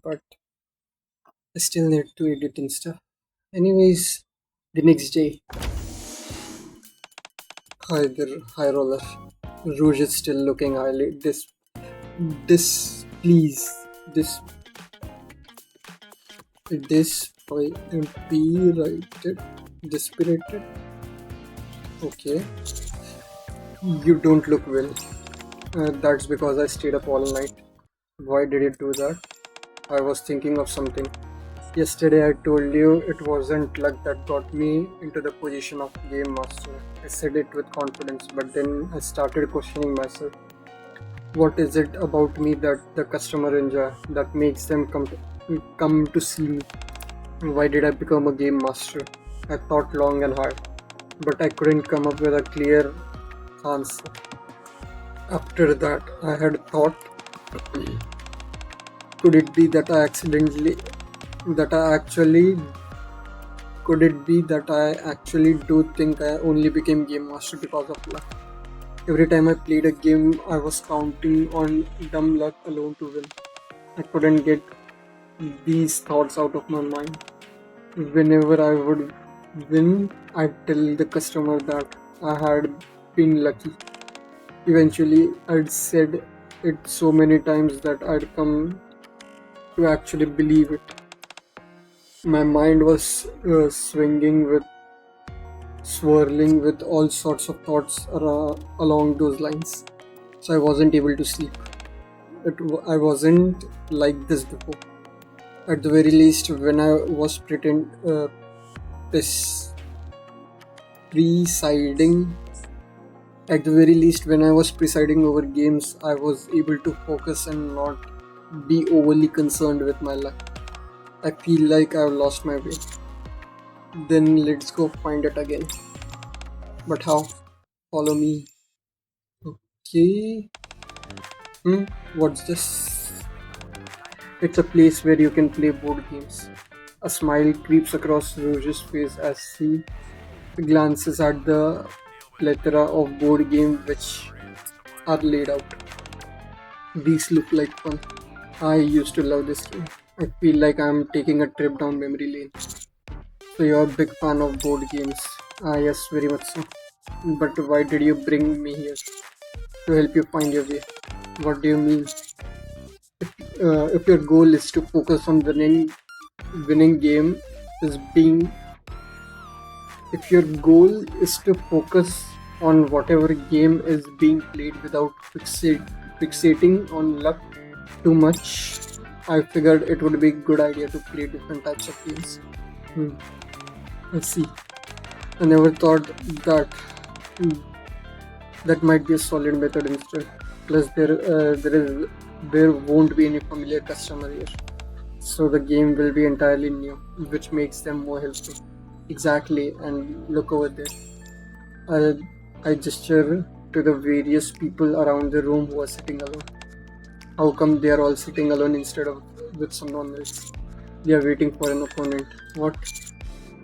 but I still need to edit and stuff. Anyways, the next day, hi there, hi roller. Rouge is still looking highly please, this, dispirited. Okay, you don't look well. That's because I stayed up all night. Why did you do that? I was thinking of something. Yesterday I told you it wasn't luck that got me into the position of game master. I said it with confidence, but then I started questioning myself. What is it about me that the customer enjoy that makes them come to see me? Why did I become a game master? I thought long and hard, but I couldn't come up with a clear answer. After that, I had thought, could it be that that I actually, could it be that I actually do think I only became game master because of luck? Every time I played a game, I was counting on dumb luck alone to win. I couldn't get these thoughts out of my mind. Whenever I would win, I'd tell the customer that I had been lucky. Eventually, I'd said it so many times that I'd come to actually believe it. My mind was swirling with all sorts of thoughts along those lines. So I wasn't able to sleep. I wasn't like this before. At the very least, when I was presiding, at the very least, when I was presiding over games, I was able to focus and not be overly concerned with my luck. I feel like I've lost my way. Then let's go find it again. But how? Follow me. Okay. What's this? It's a place where you can play board games. A smile creeps across Rouge's face as he glances at the plethora of board games which are laid out. These look like fun. I used to love this game. I feel like I'm taking a trip down memory lane. So you're a big fan of board games? Ah yes, very much so. But why did you bring me here? To help you find your way. What do you mean? If your goal is to focus on winning game is being if your goal is to focus on whatever game is being played without fixating on luck too much, I figured it would be a good idea to play different types of games. I see. I never thought that that might be a solid method instead. Plus, there won't be any familiar customer here, so the game will be entirely new, which makes them more helpful. Exactly, and look over there. I gesture to the various people around the room who are sitting alone. How come they are all sitting alone instead of with someone else? They are waiting for an opponent. What?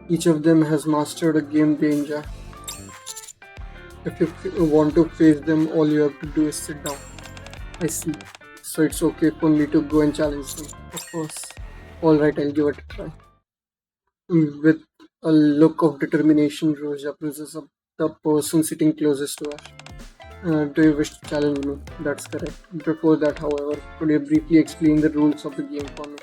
Each of them has mastered a game they enjoy. If you want to face them, all you have to do is sit down. I see. So it's okay for me to go and challenge them. Of course. Alright, I'll give it a try. With a look of determination, Rose approaches the person sitting closest to her. Do you wish to challenge me? That's correct. Before that, however, could you briefly explain the rules of the game for me?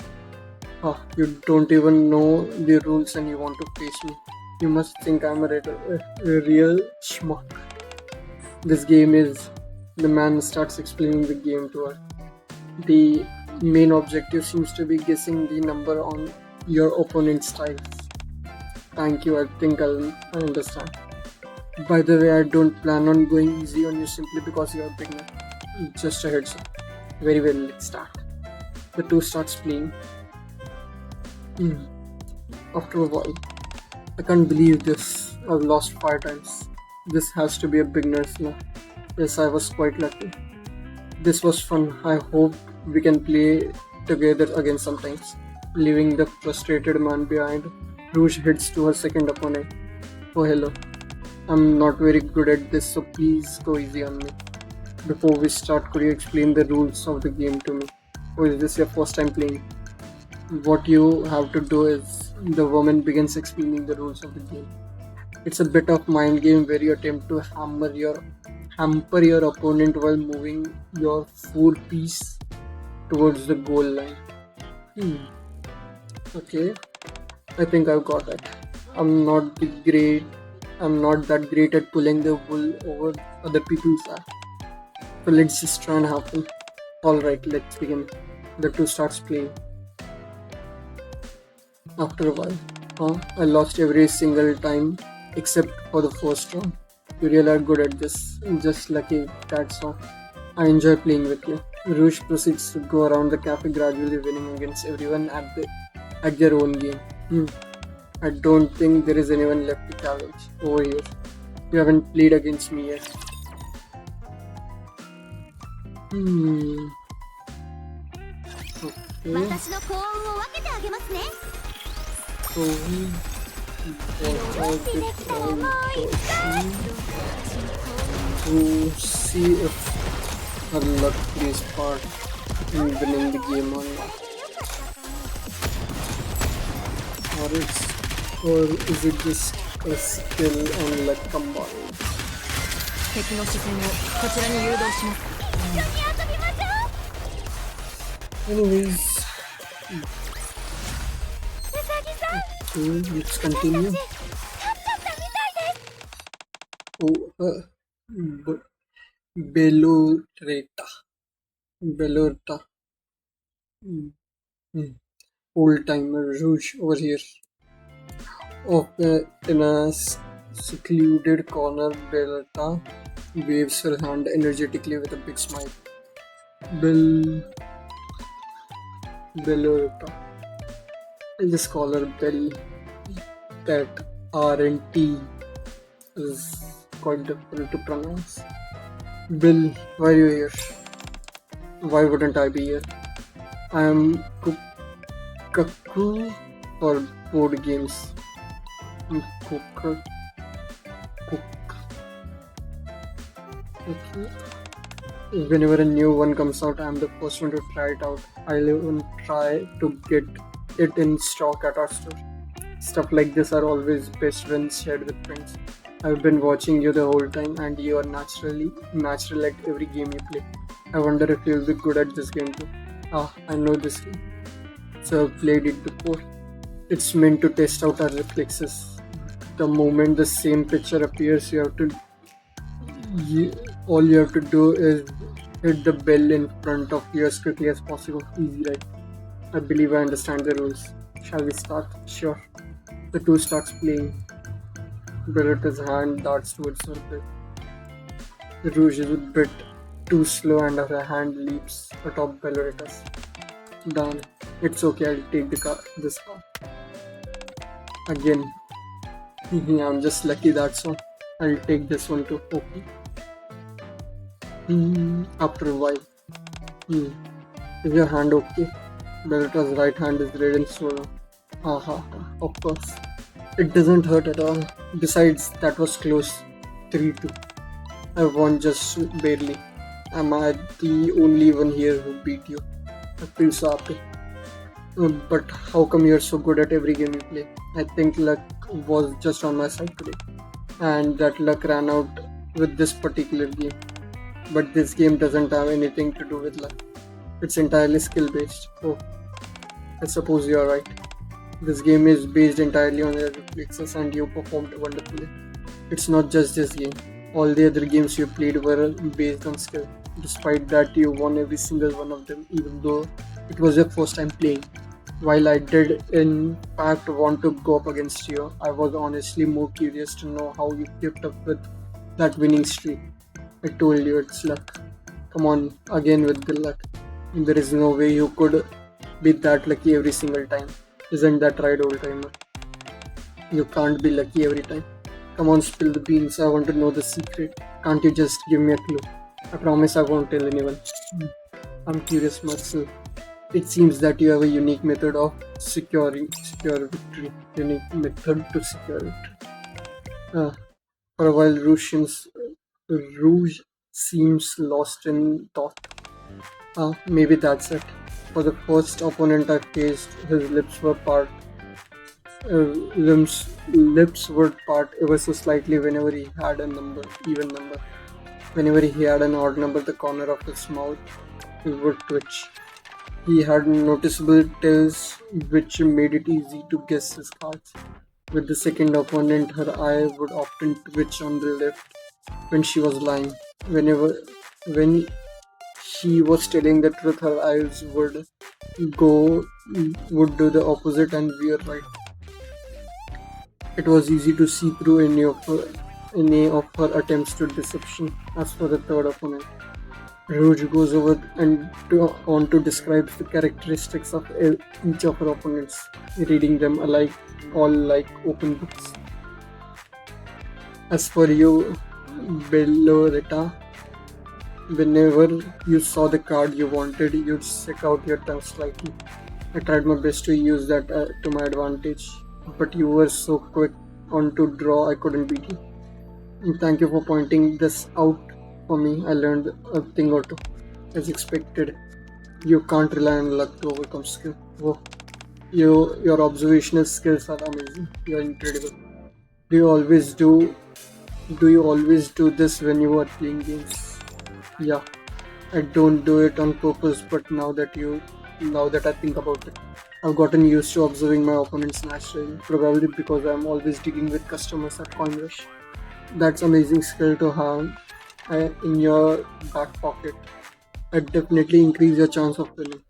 You don't even know the rules and you want to face me. You must think I'm a real schmuck. This game is... The man starts explaining the game to her. The main objective seems to be guessing the number on your opponent's tiles. Thank you, I think I understand. By the way, I don't plan on going easy on you simply because you're a beginner. Just a heads up. Very well, let's start. The two starts playing. After a while, I can't believe this. I've lost 5 times. This has to be a beginner's luck. Yes, I was quite lucky. This was fun. I hope we can play together again sometimes. Leaving the frustrated man behind, Rouge heads to her second opponent. Oh hello. I'm not very good at this, so please go easy on me. Before we start, could you explain the rules of the game to me? Or is this your first time playing? What you have to do is the woman begins explaining the rules of the game. It's a bit of mind game where you attempt to hamper your opponent while moving your 4 piece towards the goal line. Okay, I think I've got it. I'm not the great. I'm not that great at pulling the wool over other people's eyes. So let's just try and have fun. Alright, let's begin. The two starts playing. After a while, I lost every single time except for the first round. You really are good at this. Just lucky, that's all. I enjoy playing with you. Rouge proceeds to go around the cafe, gradually winning against everyone at their own game. I don't think there is anyone left to challenge over here. You haven't played against me yet. Okay. 私の幸運を分けてあげますね。 So we got out with all to see if our luck plays part in winning the game or not. Or is it just a skill and luck combined? 敵の視線をこちらに誘導します。 Anyways, okay, let's continue. Oh, Belloretta. Old timer Rouge over here. In a secluded corner, Belloretta waves her hand energetically with a big smile. Belloretta. I'll just call her Bell. That R and T is quite difficult to pronounce. Bill, why are you here? Why wouldn't I be here? I am cuckoo for board games. Cook. Okay. Whenever a new one comes out, I'm the first one to try it out. I'll even try to get it in stock at our store. Stuff like this are always best when shared with friends. I've been watching you the whole time and you are natural at every game you play. I wonder if you'll be good at this game too. I know this game. So I've played it before. It's meant to test out our reflexes. The moment the same picture appears, all you have to do is hit the bell in front of you as quickly as possible. Easy, right? I believe I understand the rules. Shall we start? Sure. The two starts playing. Bellotta's hand darts towards her bell. The Rouge is a bit too slow and her hand leaps atop Bellotta's. Darn. It's okay, I'll take this card. Again. I'm just lucky, that's all. I'll take this one too. Okay. After a while. Is your hand okay? Bellotta's right hand is red and swollen. Of course. It doesn't hurt at all. Besides, that was close. 3-2. I won just barely. Am I the only one here who beat you? I feel so happy. But how come you're so good at every game you play? I think luck was just on my side today. And that luck ran out with this particular game. But this game doesn't have anything to do with luck. It's entirely skill based. Oh, I suppose you're right. This game is based entirely on your reflexes and you performed wonderfully. It's not just this game. All the other games you played were based on skill. Despite that, you won every single one of them, even though it was your first time playing. While I did in fact want to go up against you, I was honestly more curious to know how you kept up with that winning streak. I told you it's luck. Come on, again with the luck. There is no way you could be that lucky every single time. Isn't that right, old timer? You can't be lucky every time. Come on, spill the beans. I want to know the secret. Can't you just give me a clue? I promise I won't tell anyone. I'm curious myself. It seems that you have a unique method of secure victory. Unique method to secure victory. For a while, Rouge seems lost in thought. Maybe that's it. For the first opponent I faced, his lips would part ever so slightly whenever he had a even number. Whenever he had an odd number, the corner of his mouth would twitch. He had noticeable tells which made it easy to guess his cards. With the second opponent, her eye would often twitch on the left when she was lying. When she was telling the truth, her eyes go would do the opposite and veer right. It was easy to see through any of her attempts to deception. As for the third opponent, Rouge goes on to describe the characteristics of each of her opponents, reading them all like open books. As for you, Belloretta, whenever you saw the card you wanted, you'd stick out your tongue slightly. I tried my best to use that to my advantage, but you were so quick on to draw I couldn't beat you. And thank you for pointing this out for me. I learned a thing or two. As expected, you can't rely on luck to overcome skill. Whoa. Your observational skills are amazing. You're incredible. Do you always do this when you are playing games? Yeah. I don't do it on purpose, but now that I think about it, I've gotten used to observing my opponents naturally, probably because I'm always dealing with customers at Coin Rush. That's amazing skill to have in your back pocket. It definitely increase your chance of winning.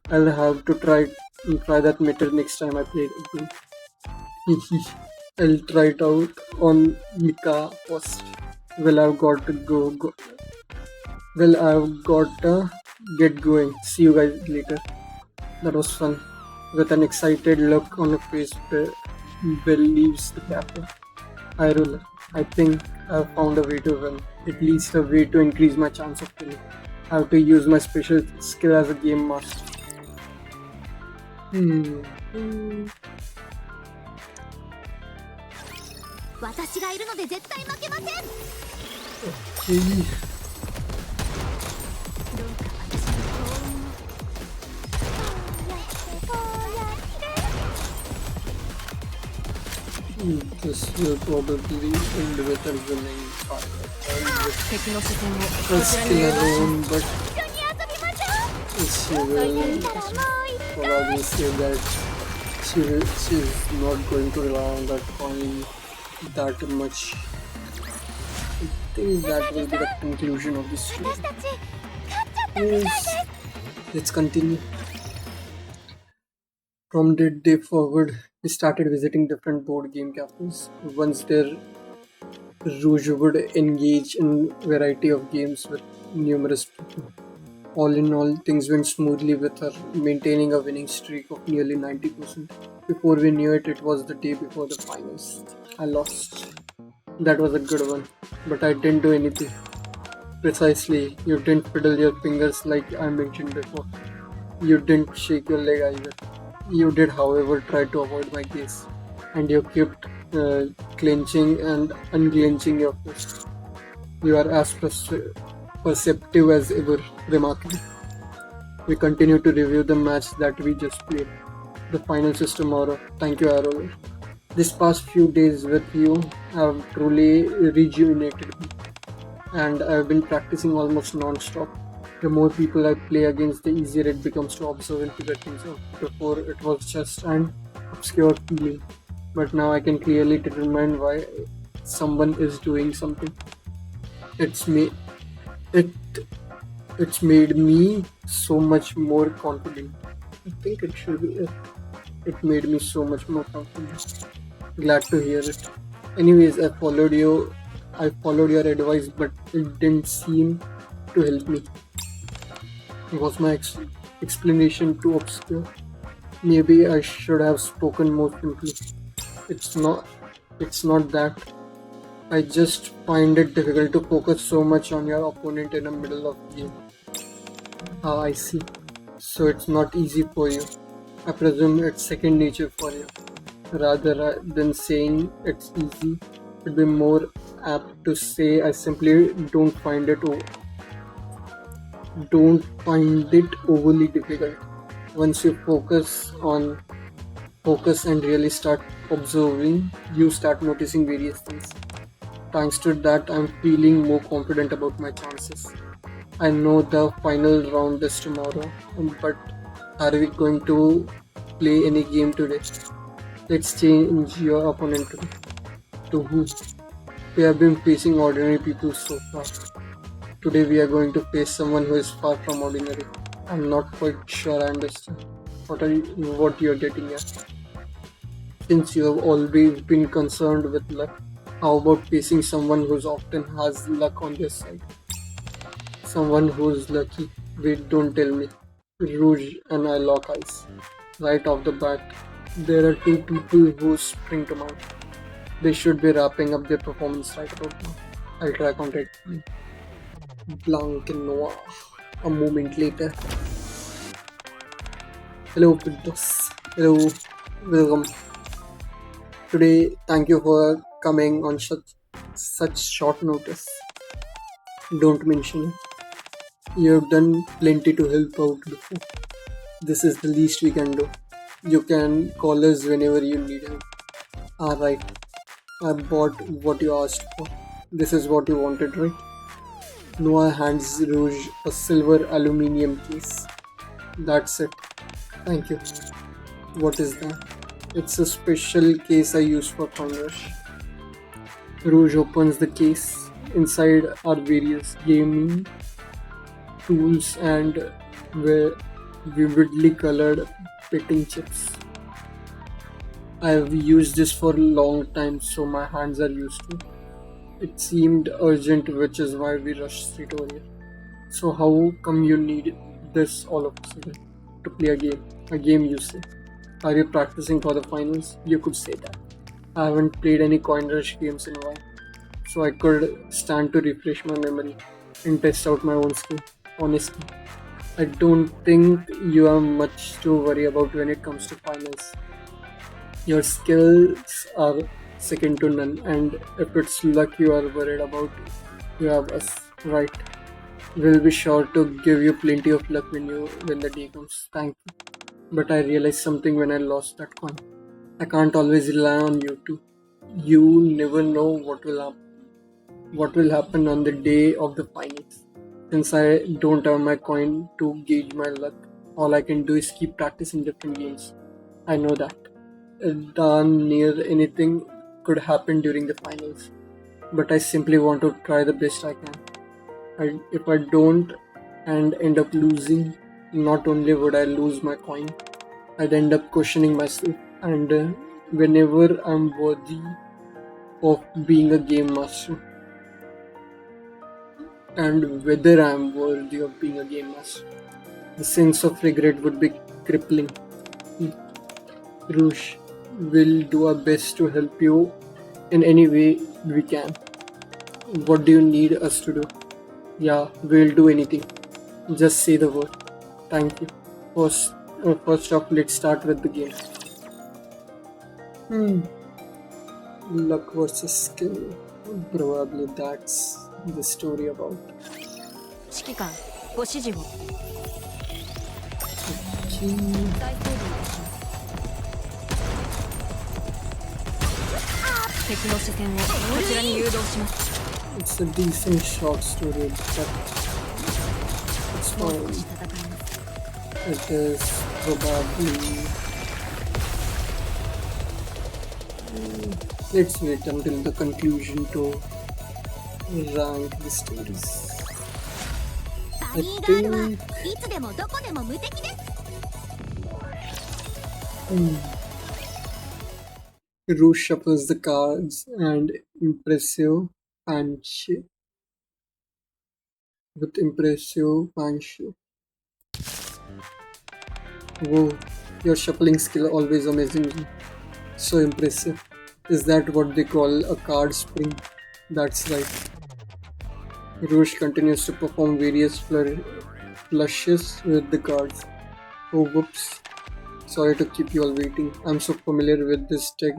I'll have to try that method next time I play a game. I'll try it out on Nikke first. Well, I've got to get going. See you guys later. That was fun. With an excited look on her face, Bill leaves the cafe. I roll. I think I've found a way to win. At least a way to increase my chance of winning. I have to use my special skill as a game master. 私がいるので絶対負けません。どうか 私の幸運を。This will probably end with a winning fight. First kill alone, but she will probably say that she's not going to rely on that coin that much. I think that will be the conclusion of this story. Yes. Let's continue. From that day forward, we started visiting different board game cafes. Once there, Rouge would engage in variety of games with numerous people. All in all, things went smoothly with her, maintaining a winning streak of nearly 90%. Before we knew it, it was the day before the finals. I lost. That was a good one, but I didn't do anything. Precisely, you didn't fiddle your fingers like I mentioned before. You didn't shake your leg either. You did, however, try to avoid my gaze, and you kept clenching and unclenching your fist. You are as perceptive as ever. Remarkable. We continue to review the match that we just played. The finals is tomorrow. Thank you, Arrow. This past few days with you have truly rejuvenated me, and I've been practicing almost non-stop. The more people I play against, the easier it becomes to observe and figure things out. Before, it was just an obscure feeling, but now I can clearly determine why someone is doing something. It's made me so much more confident. I think it should be it. It made me so much more confident. Glad to hear it. Anyways, I followed your advice, but it didn't seem to help me. Was my explanation too obscure? Maybe I should have spoken more simply. It's not that. I just find it difficult to focus so much on your opponent in the middle of the game. Ah, I see. So it's not easy for you. I presume it's second nature for you. Rather than saying it's easy, It'd be more apt to say I simply don't find it overly difficult. Once you focus and really start observing, you start noticing various things. Thanks to that, I'm feeling more confident about my chances. I know the final round is tomorrow, but are we going to play any game today? Let's change your opponent to who? We have been facing ordinary people so far. Today we are going to face someone who is far from ordinary. I'm not quite sure I understand what you're getting at. Since you have always been concerned with luck, how about facing someone who often has luck on their side? Someone who's lucky. Wait, don't tell me. Rouge and I lock eyes. Right off the bat, there are two people who spring to mind. They should be wrapping up their performance right about now. I'll try contacting Blanc and Noah a moment later. Hello, Pintos. Hello, welcome. Today, thank you for coming on such short notice. Don't mention it. You have done plenty to help out before. This is the least we can do. You can call us whenever you need help. Alright, I bought what you asked for. This is what you wanted, right? Noah hands Rouge a silver aluminium case. That's it. Thank you. What is that? It's a special case I use for coin rush. Rouge opens the case. Inside are various gaming tools and vividly colored petting chips. I have used this for a long time, so my hands are used to it. It seemed urgent, which is why we rushed straight over here. So how come you need this all of a sudden? To play a game. A game, you say. Are you practicing for the finals? You could say that. I haven't played any coin rush games in a while, so I could stand to refresh my memory and test out my own skill. Honestly, I don't think you have much to worry about when it comes to finals. Your skills are second to none, and if it's luck you are worried about, you have us, right? We'll be sure to give you plenty of luck when the day comes. Thank you. But I realized something when I lost that coin. I can't always rely on you two. You never know what will happen on the day of the finals. Since I don't have my coin to gauge my luck, all I can do is keep practicing different games. I know that. Darn near anything could happen during the finals, but I simply want to try the best I can. If I don't and end up losing, not only would I lose my coin, I'd end up questioning myself and whenever I'm worthy of being a game master and whether I'm worthy of being a game master. The sense of regret would be crippling. Rouge, we'll do our best to help you in any way we can. What do you need us to do? Yeah, we'll do anything. Just say the word. Thank you. First off, let's start with the game. Luck versus skill. Probably that's the story about. 指揮官、ご指示を。Okay. 大整備いたします。敵の視線をこちらに誘導します。It's a decent short story, but it's もう fine. 少し戦います。It is probably. Let's wait until the conclusion to rank the stories. バニーガールはいつでもどこでも無敵です。Rouge shuffles the cards and impressive panche with impressive panche. Whoa, your shuffling skill always amazing me. So impressive. Is that what they call a card spring? That's right. Rouge continues to perform various flushes with the cards. Oh whoops. Sorry to keep you all waiting. I'm so familiar with this deck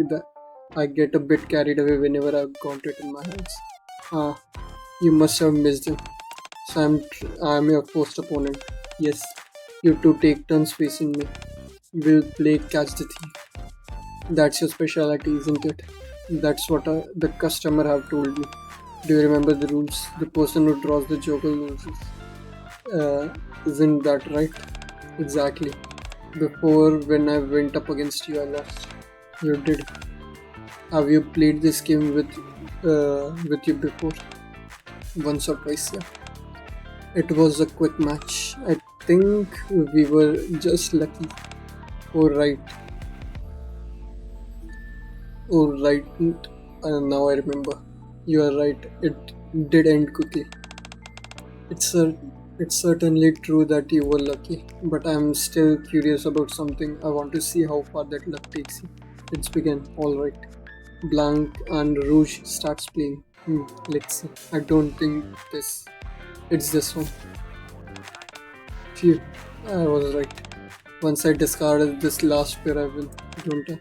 I get a bit carried away whenever I've got it in my hands. Ah, you must have missed him. So I'm your first opponent. Yes, you two take turns facing me. We'll play catch the thief. That's your specialty, isn't it? That's what the customer have told you. Do you remember the rules? The person who draws the joker loses. Isn't that right? Exactly. Before, when I went up against you, I lost. You did. Have you played this game with you before? Once or twice, yeah. It was a quick match. I think we were just lucky. Oh right, oh right. Now I remember. You are right. It did end quickly. It's a, it's certainly true that you were lucky, but I'm still curious about something. I want to see how far that luck takes you. Let's begin. All right. Blanc and Rouge starts playing. Let's see. I don't think this. It's this one. Phew. I was right. Once I discarded this last pair, I win, don't I?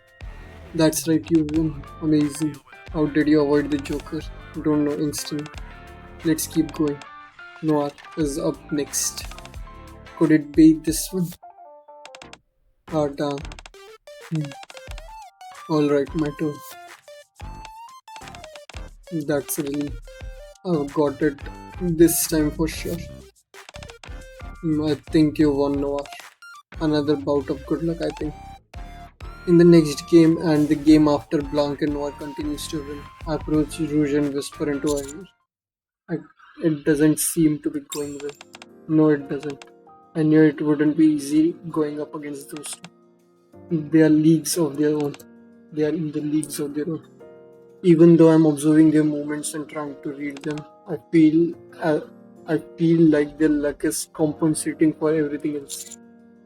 That's right, you win. Amazing. How did you avoid the Joker? Don't know, instinct. Let's keep going. Noir is up next. Could it be this one? Ah, damn. Alright, my turn. That's a relief. I've got it this time for sure. I think you won, Noir. Another bout of good luck, I think. In the next game and the game after, Blanc and Noir continues to win. I approach Rouge and whisper into her ear. It doesn't seem to be going well. No, it doesn't. I knew it wouldn't be easy going up against those two. They are leagues of their own. They are in the leagues of their own. Even though I'm observing their movements and trying to read them, I feel like their luck is compensating for everything else.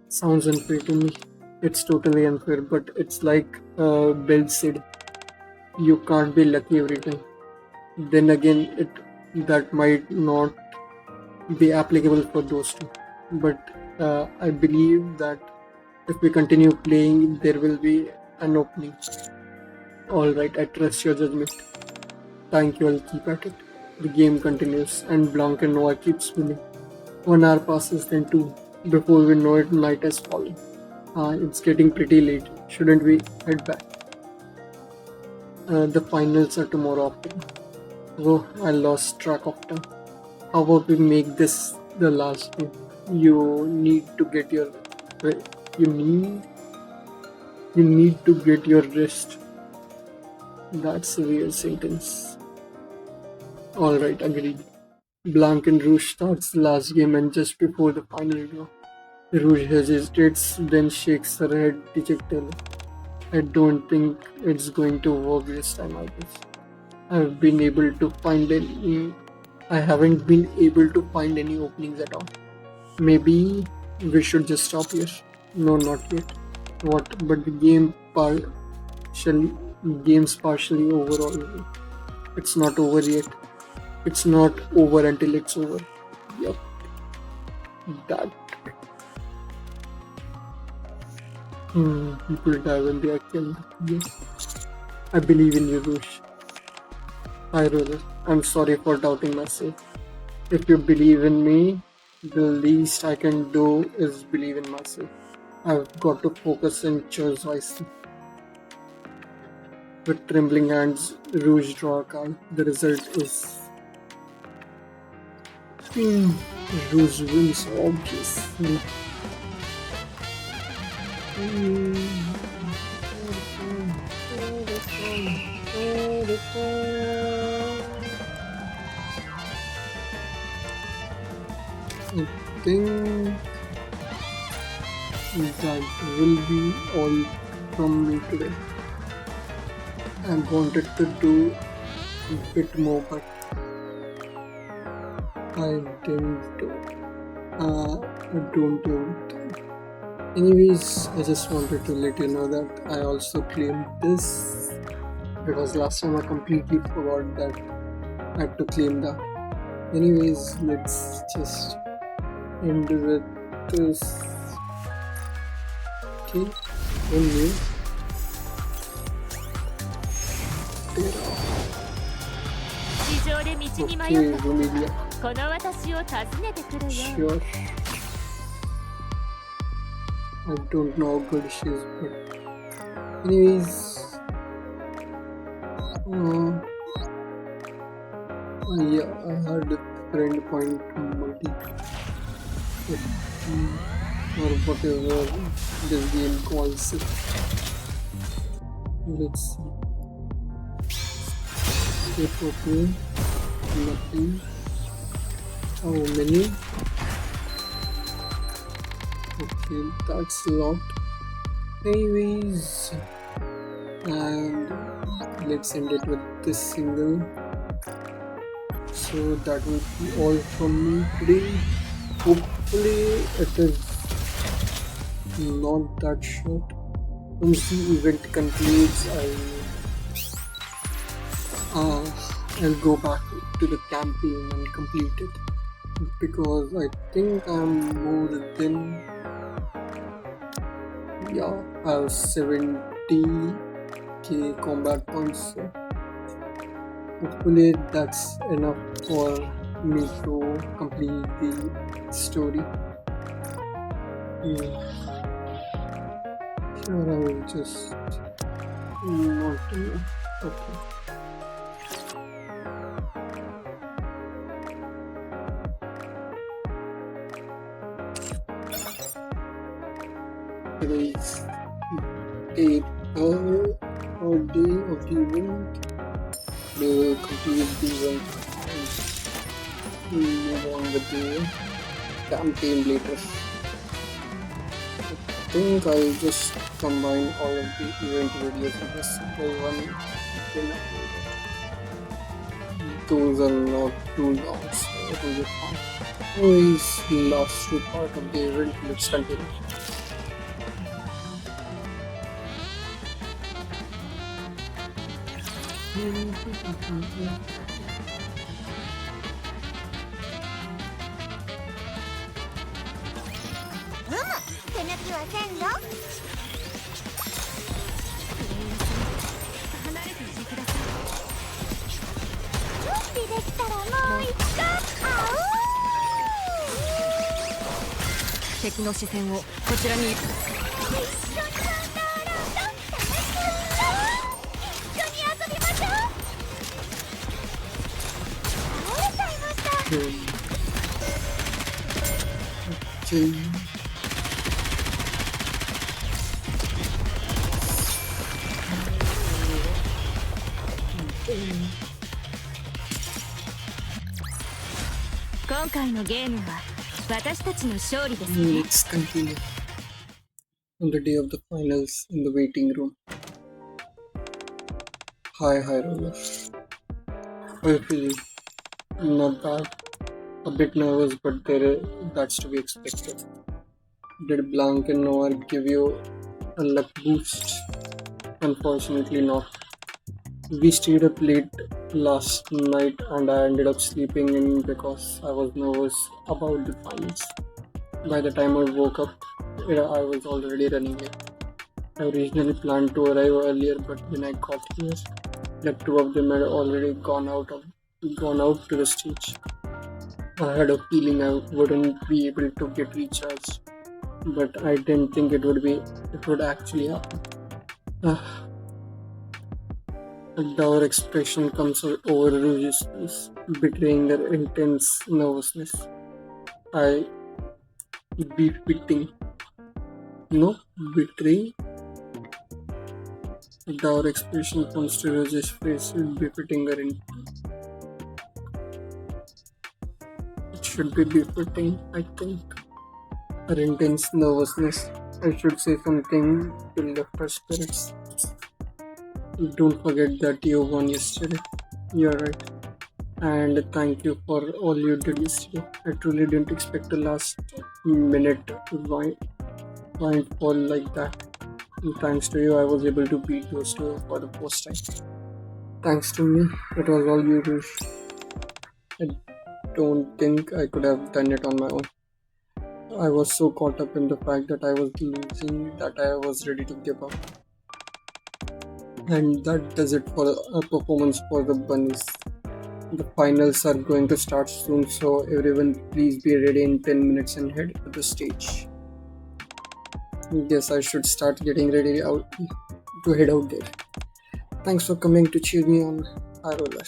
Sounds unfair to me. It's totally unfair, but it's like Bill said, you can't be lucky every time. Then again, that might not be applicable for those two. But I believe that if we continue playing, there will be an opening. Alright, I trust your judgment. Thank you, I'll keep at it. The game continues, and Blanc and Noir keeps winning. 1 hour passes, then 2. Before we know it, night has fallen. It's getting pretty late. Shouldn't we head back? The finals are tomorrow afternoon. Oh, I lost track of time. How about we make this the last game? You need to get your rest. That's a weird sentence. Alright, agreed. Blanc and Rouge starts the last game, and just before the final draw, Rouge hesitates, then shakes her head dejectedly. I don't think it's going to work this time, I guess. I haven't been able to find any openings at all. Maybe we should just stop here. No, not yet. What? But the game's partially over already. It's not over yet. It's not over until it's over. Yup. That. People die when they are killed. Yes. I believe in you, Rouge. Hi, Roller. I'm sorry for doubting myself. If you believe in me, the least I can do is believe in myself. I've got to focus and choose wisely. With trembling hands, Rouge draw a card. The result is Rouge wins, obviously. I think that will be all from me today. I wanted to do a bit more, but I didn't do it. I don't do it. Anyways, I just wanted to let you know that I also claimed this, because last time I completely forgot that I had to claim that. Anyways, let's just end with this. Okay, one minute. 地上で道に迷 Okay, った Rumelia. この私を訪ねてくるよ Sure. I don't know how good she is, but anyways, yeah, I had a friend point multi or whatever this game calls it. Let's see. Skip, okay, nothing. How many? Okay, that's a lot. Anyways, and let's end it with this single. So that will be all from me today. Hopefully, it is not that short. Once the event concludes, I'll go back to the campaign and complete it because I think I'm more than I have 70k combat points. So hopefully that's enough for me to complete the story. Sure, I will just not do. Okay. Today's day or day of the event. We will complete the event and move on with the campaign later. I think I'll just combine all of the event videos in a single one. Those are not too long, so it will be fun. Anyways, last part of the event, let's continue. Okay. 今回のゲームは私たちの勝利ですね Let's continue. On the day of the finals in the waiting room. Hi, roller. How are you feeling? Not bad. A bit nervous, but that's to be expected. Did Blanc and Noir give you a luck boost? Unfortunately not. We stayed up late last night and I ended up sleeping in because I was nervous about the finals. By the time I woke up, I was already running late. I originally planned to arrive earlier, but when I got here, the two of them had already gone out to the stage. I had a feeling I wouldn't be able to get recharged, but I didn't think it would actually happen. A dour expression comes over Rouge's face, betraying her intense nervousness. Betraying. A dour expression comes to Rouge's face, befitting her It should be befitting, I think. Her intense nervousness. I should say something to lift her spirits. Don't forget that you won yesterday. You're right. And thank you for all you did yesterday. I truly didn't expect a last minute wine fall like that. And thanks to you, I was able to beat those two for the first time. Thanks to me, it was all you, Rouge. I don't think I could have done it on my own. I was so caught up in the fact that I was losing that I was ready to give up. And that does it for a performance for the bunnies. The finals are going to start soon, so everyone please be ready in 10 minutes and head to the stage. Guess I should start getting ready out to head out there. Thanks for coming to cheer me on, High Roller.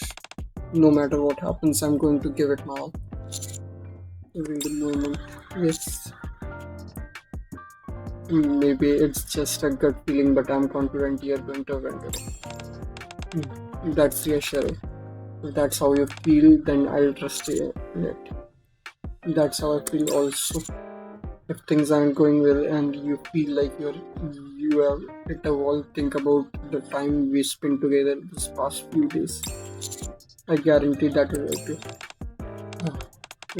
No matter what happens, I'm going to give it my all. During the moment, yes. Maybe it's just a gut feeling, but I'm confident you're going to win today. That's reassuring. If that's how you feel, then I'll trust you in it. That's how I feel also. If things aren't going well and you feel like you have hit a wall, think about the time we spent together this past few days. I guarantee that will help you.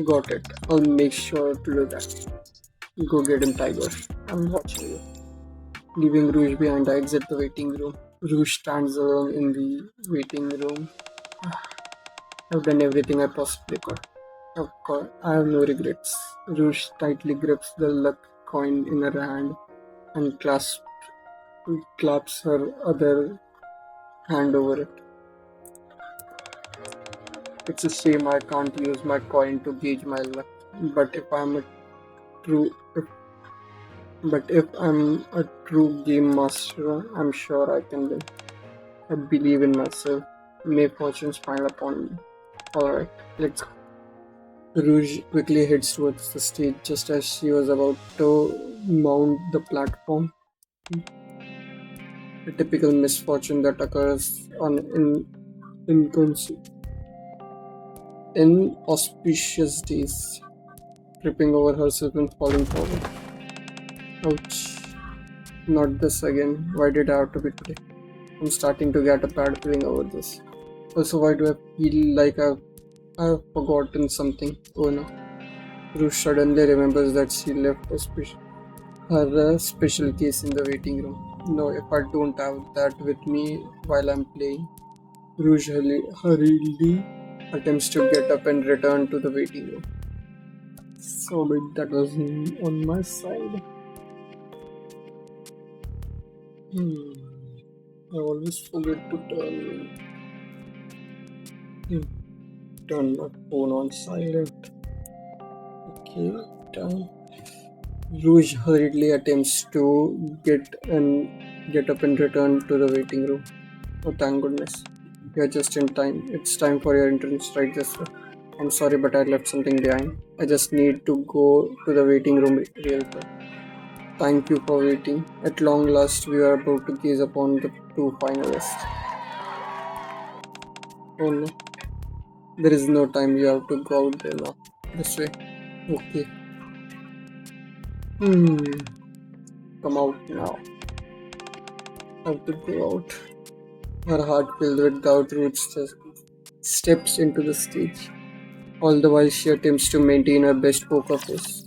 Got it. I'll make sure to do that. Go get him, Tiger. I'm watching you. Leaving Rouge behind, I exit the waiting room. Rouge stands alone in the waiting room. I've done everything I possibly could. Of course, I have no regrets. Rouge tightly grips the luck coin in her hand and claps her other hand over it. It's a shame I can't use my coin to gauge my luck. But if I'm a true if, but if I'm a true game master, I'm sure I can win. I believe in myself. May fortune smile upon me. Alright, let's go. Rouge quickly heads towards the stage just as she was about to mount the platform. A typical misfortune that occurs on inauspicious days. Tripping over herself and falling forward. Ouch. Not this again. Why did I have to be today? I'm starting to get a bad feeling over this. Also, why do I feel like I've forgotten something? Oh no. Ruth suddenly remembers that she left her special case in the waiting room. No, if I don't have that with me while I'm playing. Rouge hurriedly attempts to get up and return to the waiting room. So that was on my side. I always forget to turn my phone on silent. Okay, done. Rouge hurriedly attempts to get up and return to the waiting room. Oh, thank goodness. You're just in time. It's time for your entrance, right, Jester? I'm sorry, but I left something behind. I just need to go to the waiting room real quick. Thank you for waiting. At long last, we are about to gaze upon the two finalists. Oh no. There is no time. You have to go out there now. This way. Okay. Come out now. I have to go out. Her heart filled with doubt, Ruth steps into the stage. All the while she attempts to maintain her best poker face.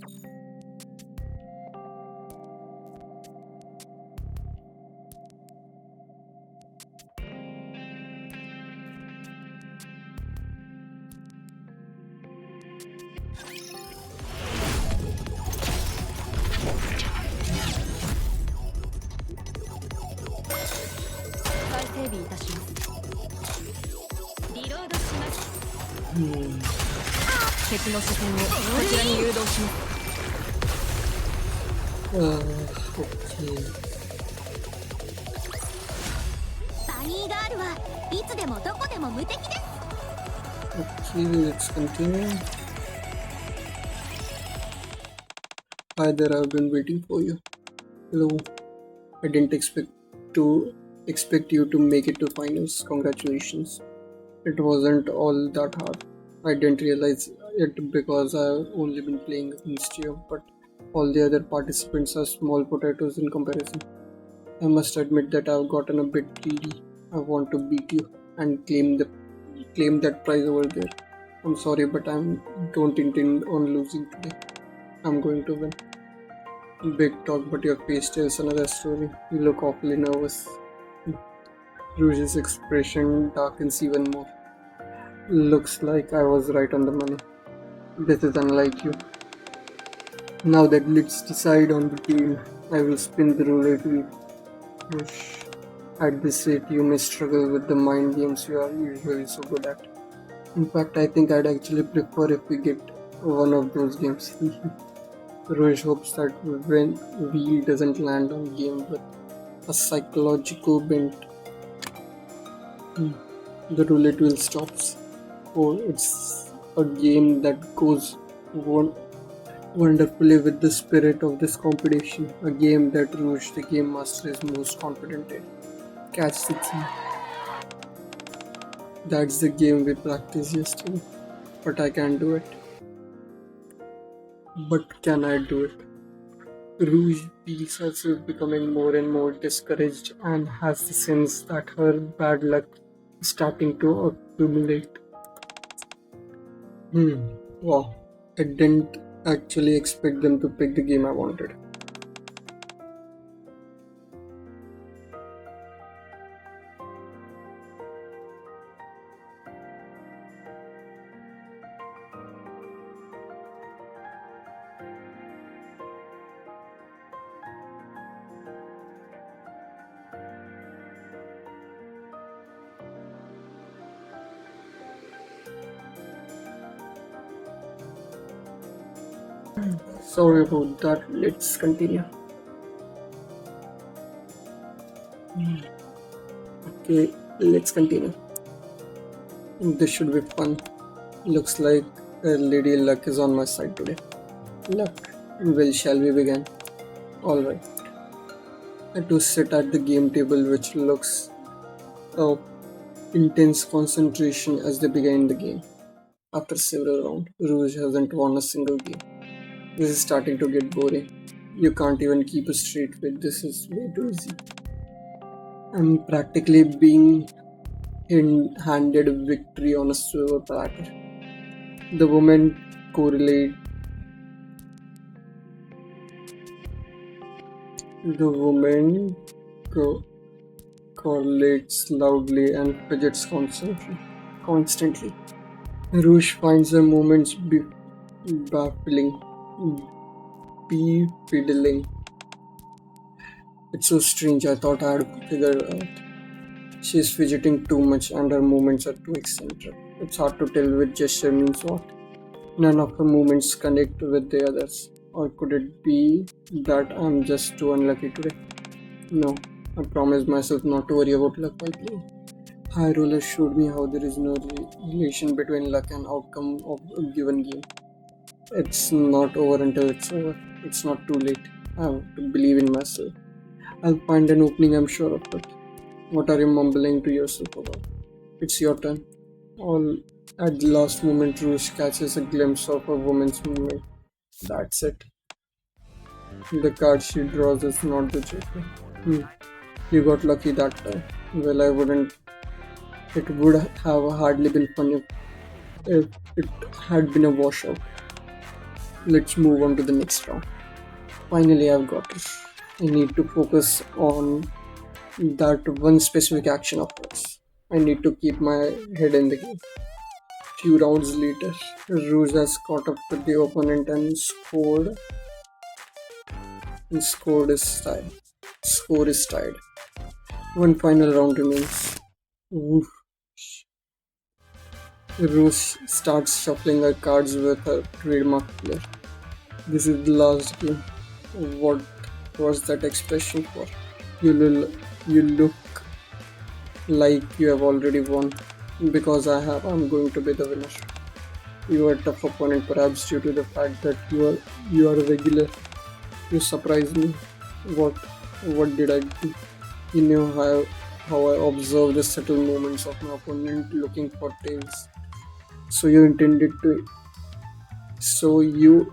Okay. バニーガールはいつでもどこでも無敵です。 Okay, let's continue. Hi there, I've been waiting for you. Hello. I didn't expect you to make it to finals. Congratulations. It wasn't all that hard. I didn't realize it because I've only been playing against you, but all the other participants are small potatoes in comparison. I must admit that I've gotten a bit greedy. I want to beat you and claim that prize over there. I'm sorry, but I don't intend on losing today. I'm going to win. Big talk, but your face tells another story. You look awfully nervous. Rouge's expression darkens even more. Looks like I was right on the money. This is unlike you. Now that let's decide on the game. I will spin the roulette wheel. Whoosh. At this rate, you may struggle with the mind games you are usually so good at. In fact, I think I'd actually prefer if we get one of those games. Rohit hopes that when wheel doesn't land on game with a psychological bent, the roulette wheel stops. Oh, it's a game that goes wonderfully with the spirit of this competition. A game that Rouge, the game master, is most confident in. Catch 16. That's the game we practiced yesterday. But I can't do it. But can I do it? Rouge feels herself becoming more and more discouraged and has the sense that her bad luck is starting to accumulate. Wow. I didn't actually expect them to pick the game I wanted. Sorry about that. Let's continue. Okay, let's continue. This should be fun. Looks like Lady Luck is on my side today. Luck. Well, shall we begin? Alright. I had to sit at the game table, which looks of intense concentration as they begin the game. After several rounds, Rouge hasn't won a single game. This is starting to get boring. You can't even keep a straight face. This is way too easy. I'm practically being handed victory on a silver platter. The woman correlates loudly and fidgets constantly. Rouge finds her movements baffling, befuddling. It's so strange. I thought I had figured out. She's fidgeting too much and her movements are too eccentric. It's hard to tell which gesture means what. None of her movements connect with the others. Or could it be that I'm just too unlucky today? No, I promised myself not to worry about luck while playing. High roller showed me how there is no relation between luck and outcome of a given game. It's not over until it's over. It's not too late. I have to believe in myself. I'll find an opening, I'm sure of it. What are you mumbling to yourself about? It's your turn. All at the last moment, Rouge catches a glimpse of a woman's movement. That's it. The card she draws is not the Joker. You got lucky that time. Well, I wouldn't. It would have hardly been fun if it had been a washout. Let's move on to the next round. Finally, I've got it. I need to focus on that one specific action of hers. I need to keep my head in the game. Few rounds later, Rouge has caught up with the opponent and scored is tied. Score is tied. One final round remains. Oof. Rouge starts shuffling her cards with her trademark flair. This is the last game. What was that expression for? You look like you have already won. Because I have, I'm going to be the winner. You are a tough opponent, perhaps due to the fact that you are a regular. You surprised me. What did I do? You know how I observe the subtle movements of my opponent looking for tails. So you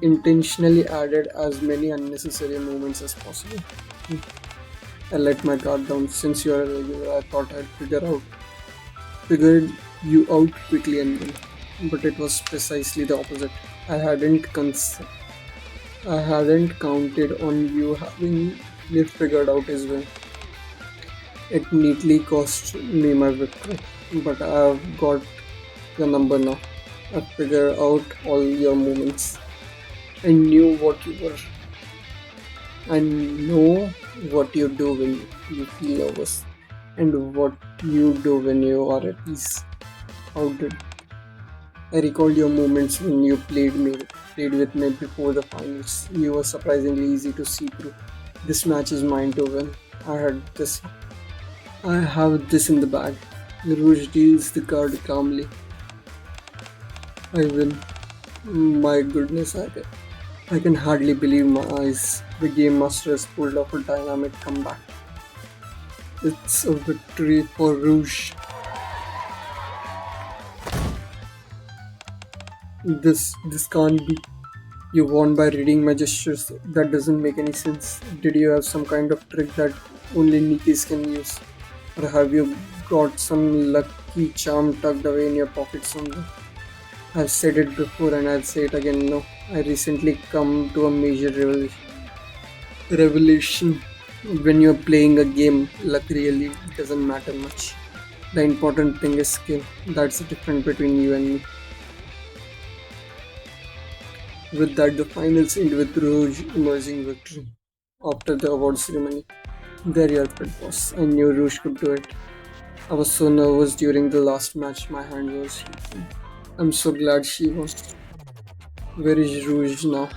intentionally added as many unnecessary movements as possible. I let my guard down. Since you are a regular, I thought I'd figured you out quickly and well. But it was precisely the opposite. I hadn't counted on you having it figured out as well. It neatly cost me my victory, but I've got the number now. I figured out all your movements. I knew what you were. I know what you do when you feel nervous. and what you do when you are at peace. How did I recall your moments when you played with me before the finals. You were surprisingly easy to see through. This match is mine to win. I had this I have this in the bag. Rouge deals the card calmly. I win. My goodness, I can hardly believe my eyes. The game master has pulled off a dynamic comeback. It's a victory for Rouge. This can't be. You won by reading my gestures. That doesn't make any sense. Did you have some kind of trick that only Nikkes can use? Or have you got some lucky charm tucked away in your pocket somewhere? I've said it before and I'll say it again. No, I recently come to a major revelation. When you're playing a game, luck really doesn't matter much. The important thing is skill. That's the difference between you and me. With that, the finals end with Rouge emerging victory. After the award ceremony, there your pit boss. I knew Rouge could do it. I was so nervous during the last match, my hand was shaking. I'm so glad she won. Where is Rouge now?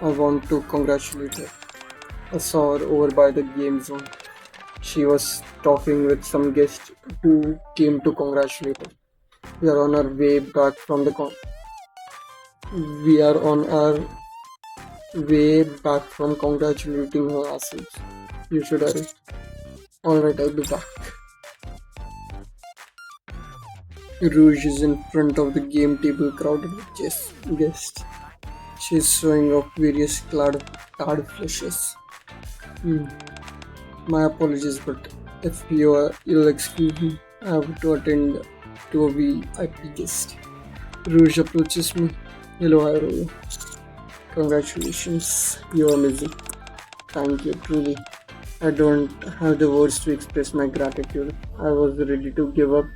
I want to congratulate her. I saw her over by the game zone. She was talking with some guest who came to congratulate her. We are on our way back from the con. We are on our way back from congratulating her ourselves. You should hurry. Alright, I'll be back. Rouge is in front of the game table crowded with guests. She's showing off various card flashes. My apologies, but if you'll excuse me, I have to attend to a VIP guest. Rouge approaches me. Hello, how are you? Congratulations, you're amazing. Thank you, truly. I don't have the words to express my gratitude. I was ready to give up,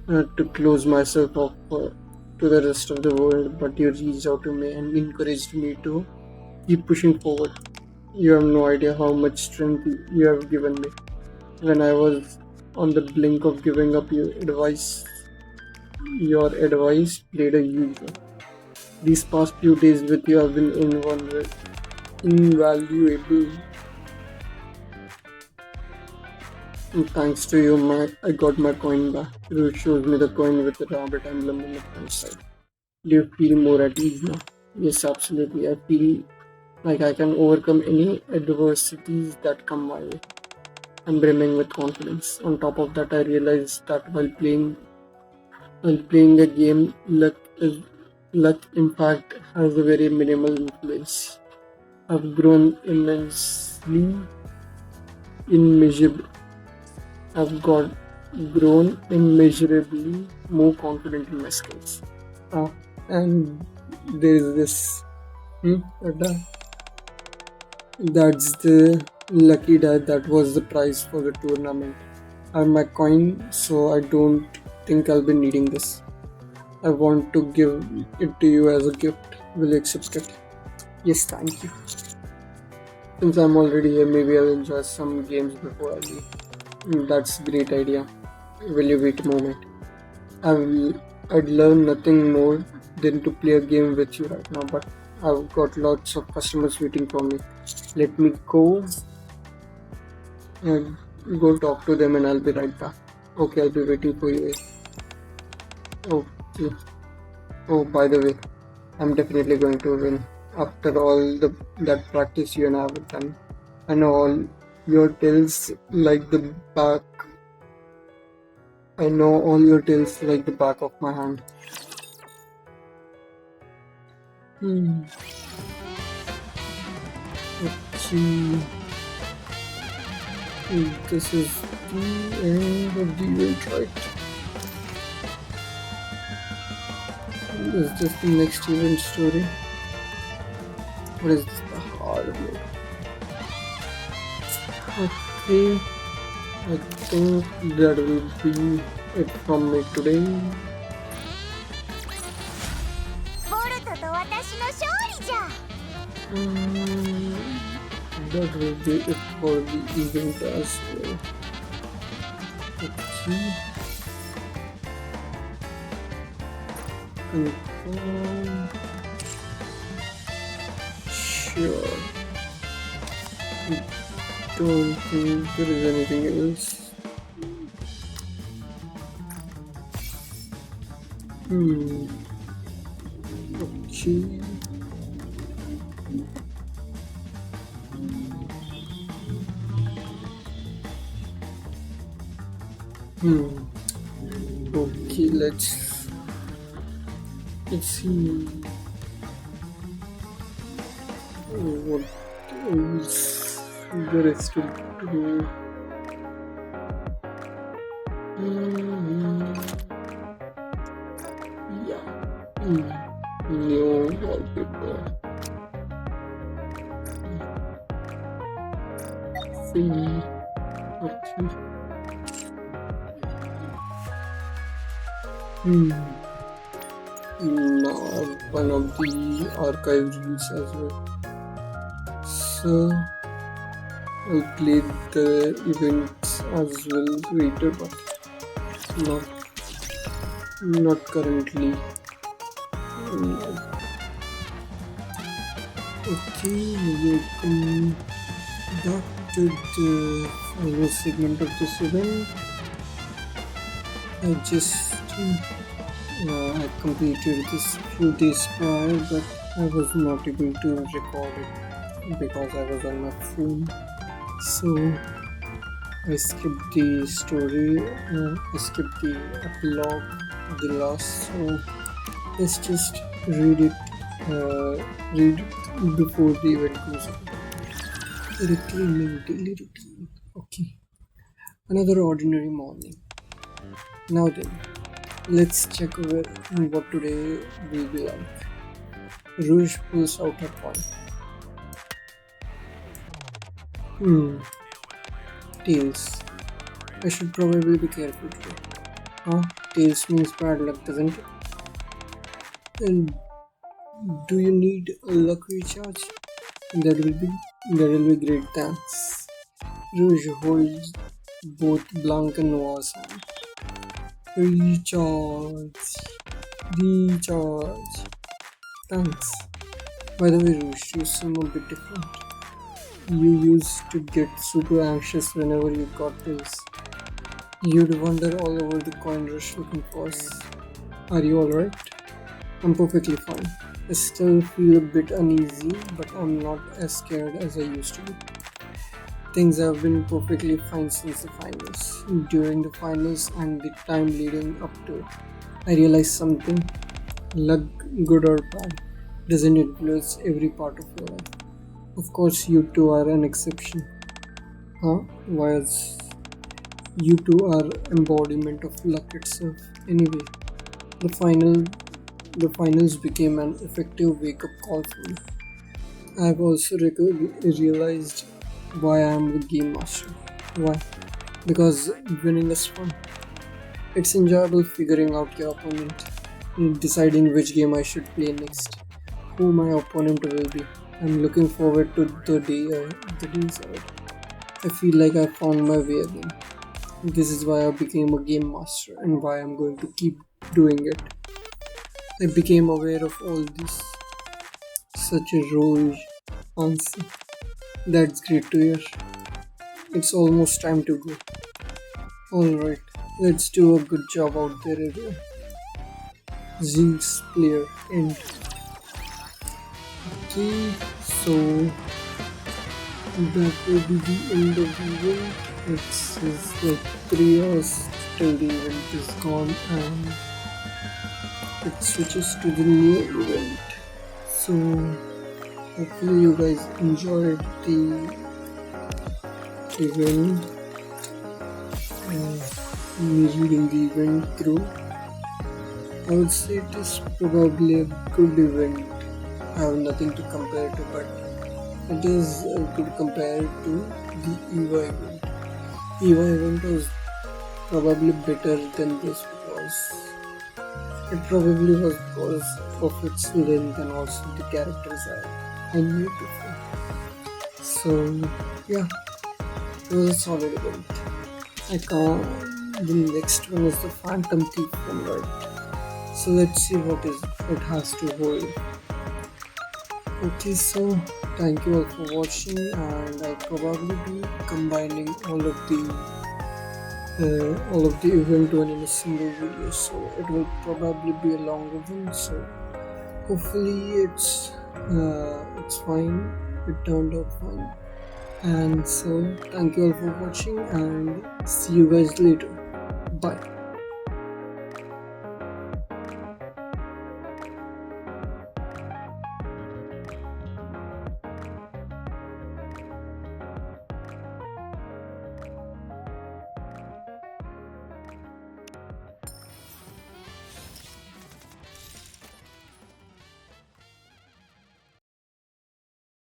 to close myself off to the rest of the world, but you reached out to me and encouraged me to keep pushing forward. You have no idea how much strength you have given me. When I was on the blink of giving up, your advice played a huge role. These past few days with you have been invaluable. And thanks to you, I got my coin back. Rouge shows me the coin with the rabbit emblem on the front side. Do you feel more at ease now? Yes, absolutely. I feel like I can overcome any adversities that come my way. I'm brimming with confidence. On top of that, I realized that while playing a game, luck in fact has a very minimal influence. I've grown immeasurably more confident in my skills. And there is this. That's the lucky die that was the prize for the tournament. I have my coin, so I don't think I'll be needing this. I want to give it to you as a gift. Will you accept it? Yes, thank you. Since I'm already here, maybe I'll enjoy some games before I leave. That's a great idea. Will you wait a moment? I'd love nothing more than to play a game with you right now, but I've got lots of customers waiting for me. Let me go talk to them and I'll be right back. Okay, I'll be waiting for you. Okay. Oh, by the way, I'm definitely going to win. After all that practice you and I have done, I know all your tells like the back. I know all your tells like the back of my hand. Okay. This is the end of the event, right? Is this the next event story? What is this? The hard mode. Okay. I think that will be it from me today. ボルトと私の勝利じゃ。That will be it for the event as well. Okay. Confirm. Sure. Don't think there is anything else. Okay. Okay, let's see what else there is to do. Yeah. New wallpaper. See. Okay. Now one of the archive reels as well. So I'll play the events as well later, but not currently. Okay, welcome back to the final segment of this event. I completed this few days prior, but I was not able to record it because I was on my phone. So I skipped the story, I skipped the epilogue, the last. So let's just read it before the event goes on. Reclaiming daily routine. Okay. Another ordinary morning. Now then, let's check what today will be like. Rouge pulls out her coin. Tails. I should probably be careful today. Huh? Tails means bad luck, doesn't it? And do you need a luck recharge? That will be great, thanks. Rouge holds both Blanc and Noah's hand. Recharge. Thanks. By the way, Rouge, you seem a bit different. You used to get super anxious whenever you got pills. You'd wander all over the coin rush looking for us. Are you alright? I'm perfectly fine. I still feel a bit uneasy, but I'm not as scared as I used to be. Things have been perfectly fine since the finals. During the finals and the time leading up to it, I realized something. Luck, good or bad, doesn't influence every part of your life. Of course, you two are an exception. Huh? Whereas you two are embodiment of luck itself. Anyway, the finals became an effective wake-up call for me. I have also realized why I am the game master. Why? Because winning is fun. It's enjoyable figuring out your opponent, deciding which game I should play next, who my opponent will be. I'm looking forward to the days ahead. I feel like I found my way again. This is why I became a game master and why I'm going to keep doing it. I became aware of all this. Such a Rouge answer. That's great to hear. It's almost time to go. Alright, let's do a good job out there, everyone. Jinx player end. Okay, so that will be the end of the event. It's like 3 hours till the event is gone and it switches to the new event. So hopefully you guys enjoyed the event, me reading the event through. I would say it is probably a good event. I have nothing to compare to, but it is good compared to the EVA event. EVA event was probably better than this because it probably was because of its length and also the characters I knew before. So yeah, it was a solid event. I can't the next one is the Phantom Thief one, right? So let's see what it has to hold. Okay, so thank you all for watching, and I'll probably be combining all of the event one in a single video, so it will probably be a longer one. So hopefully it's fine. It turned out fine. And so thank you all for watching, and see you guys later. Bye.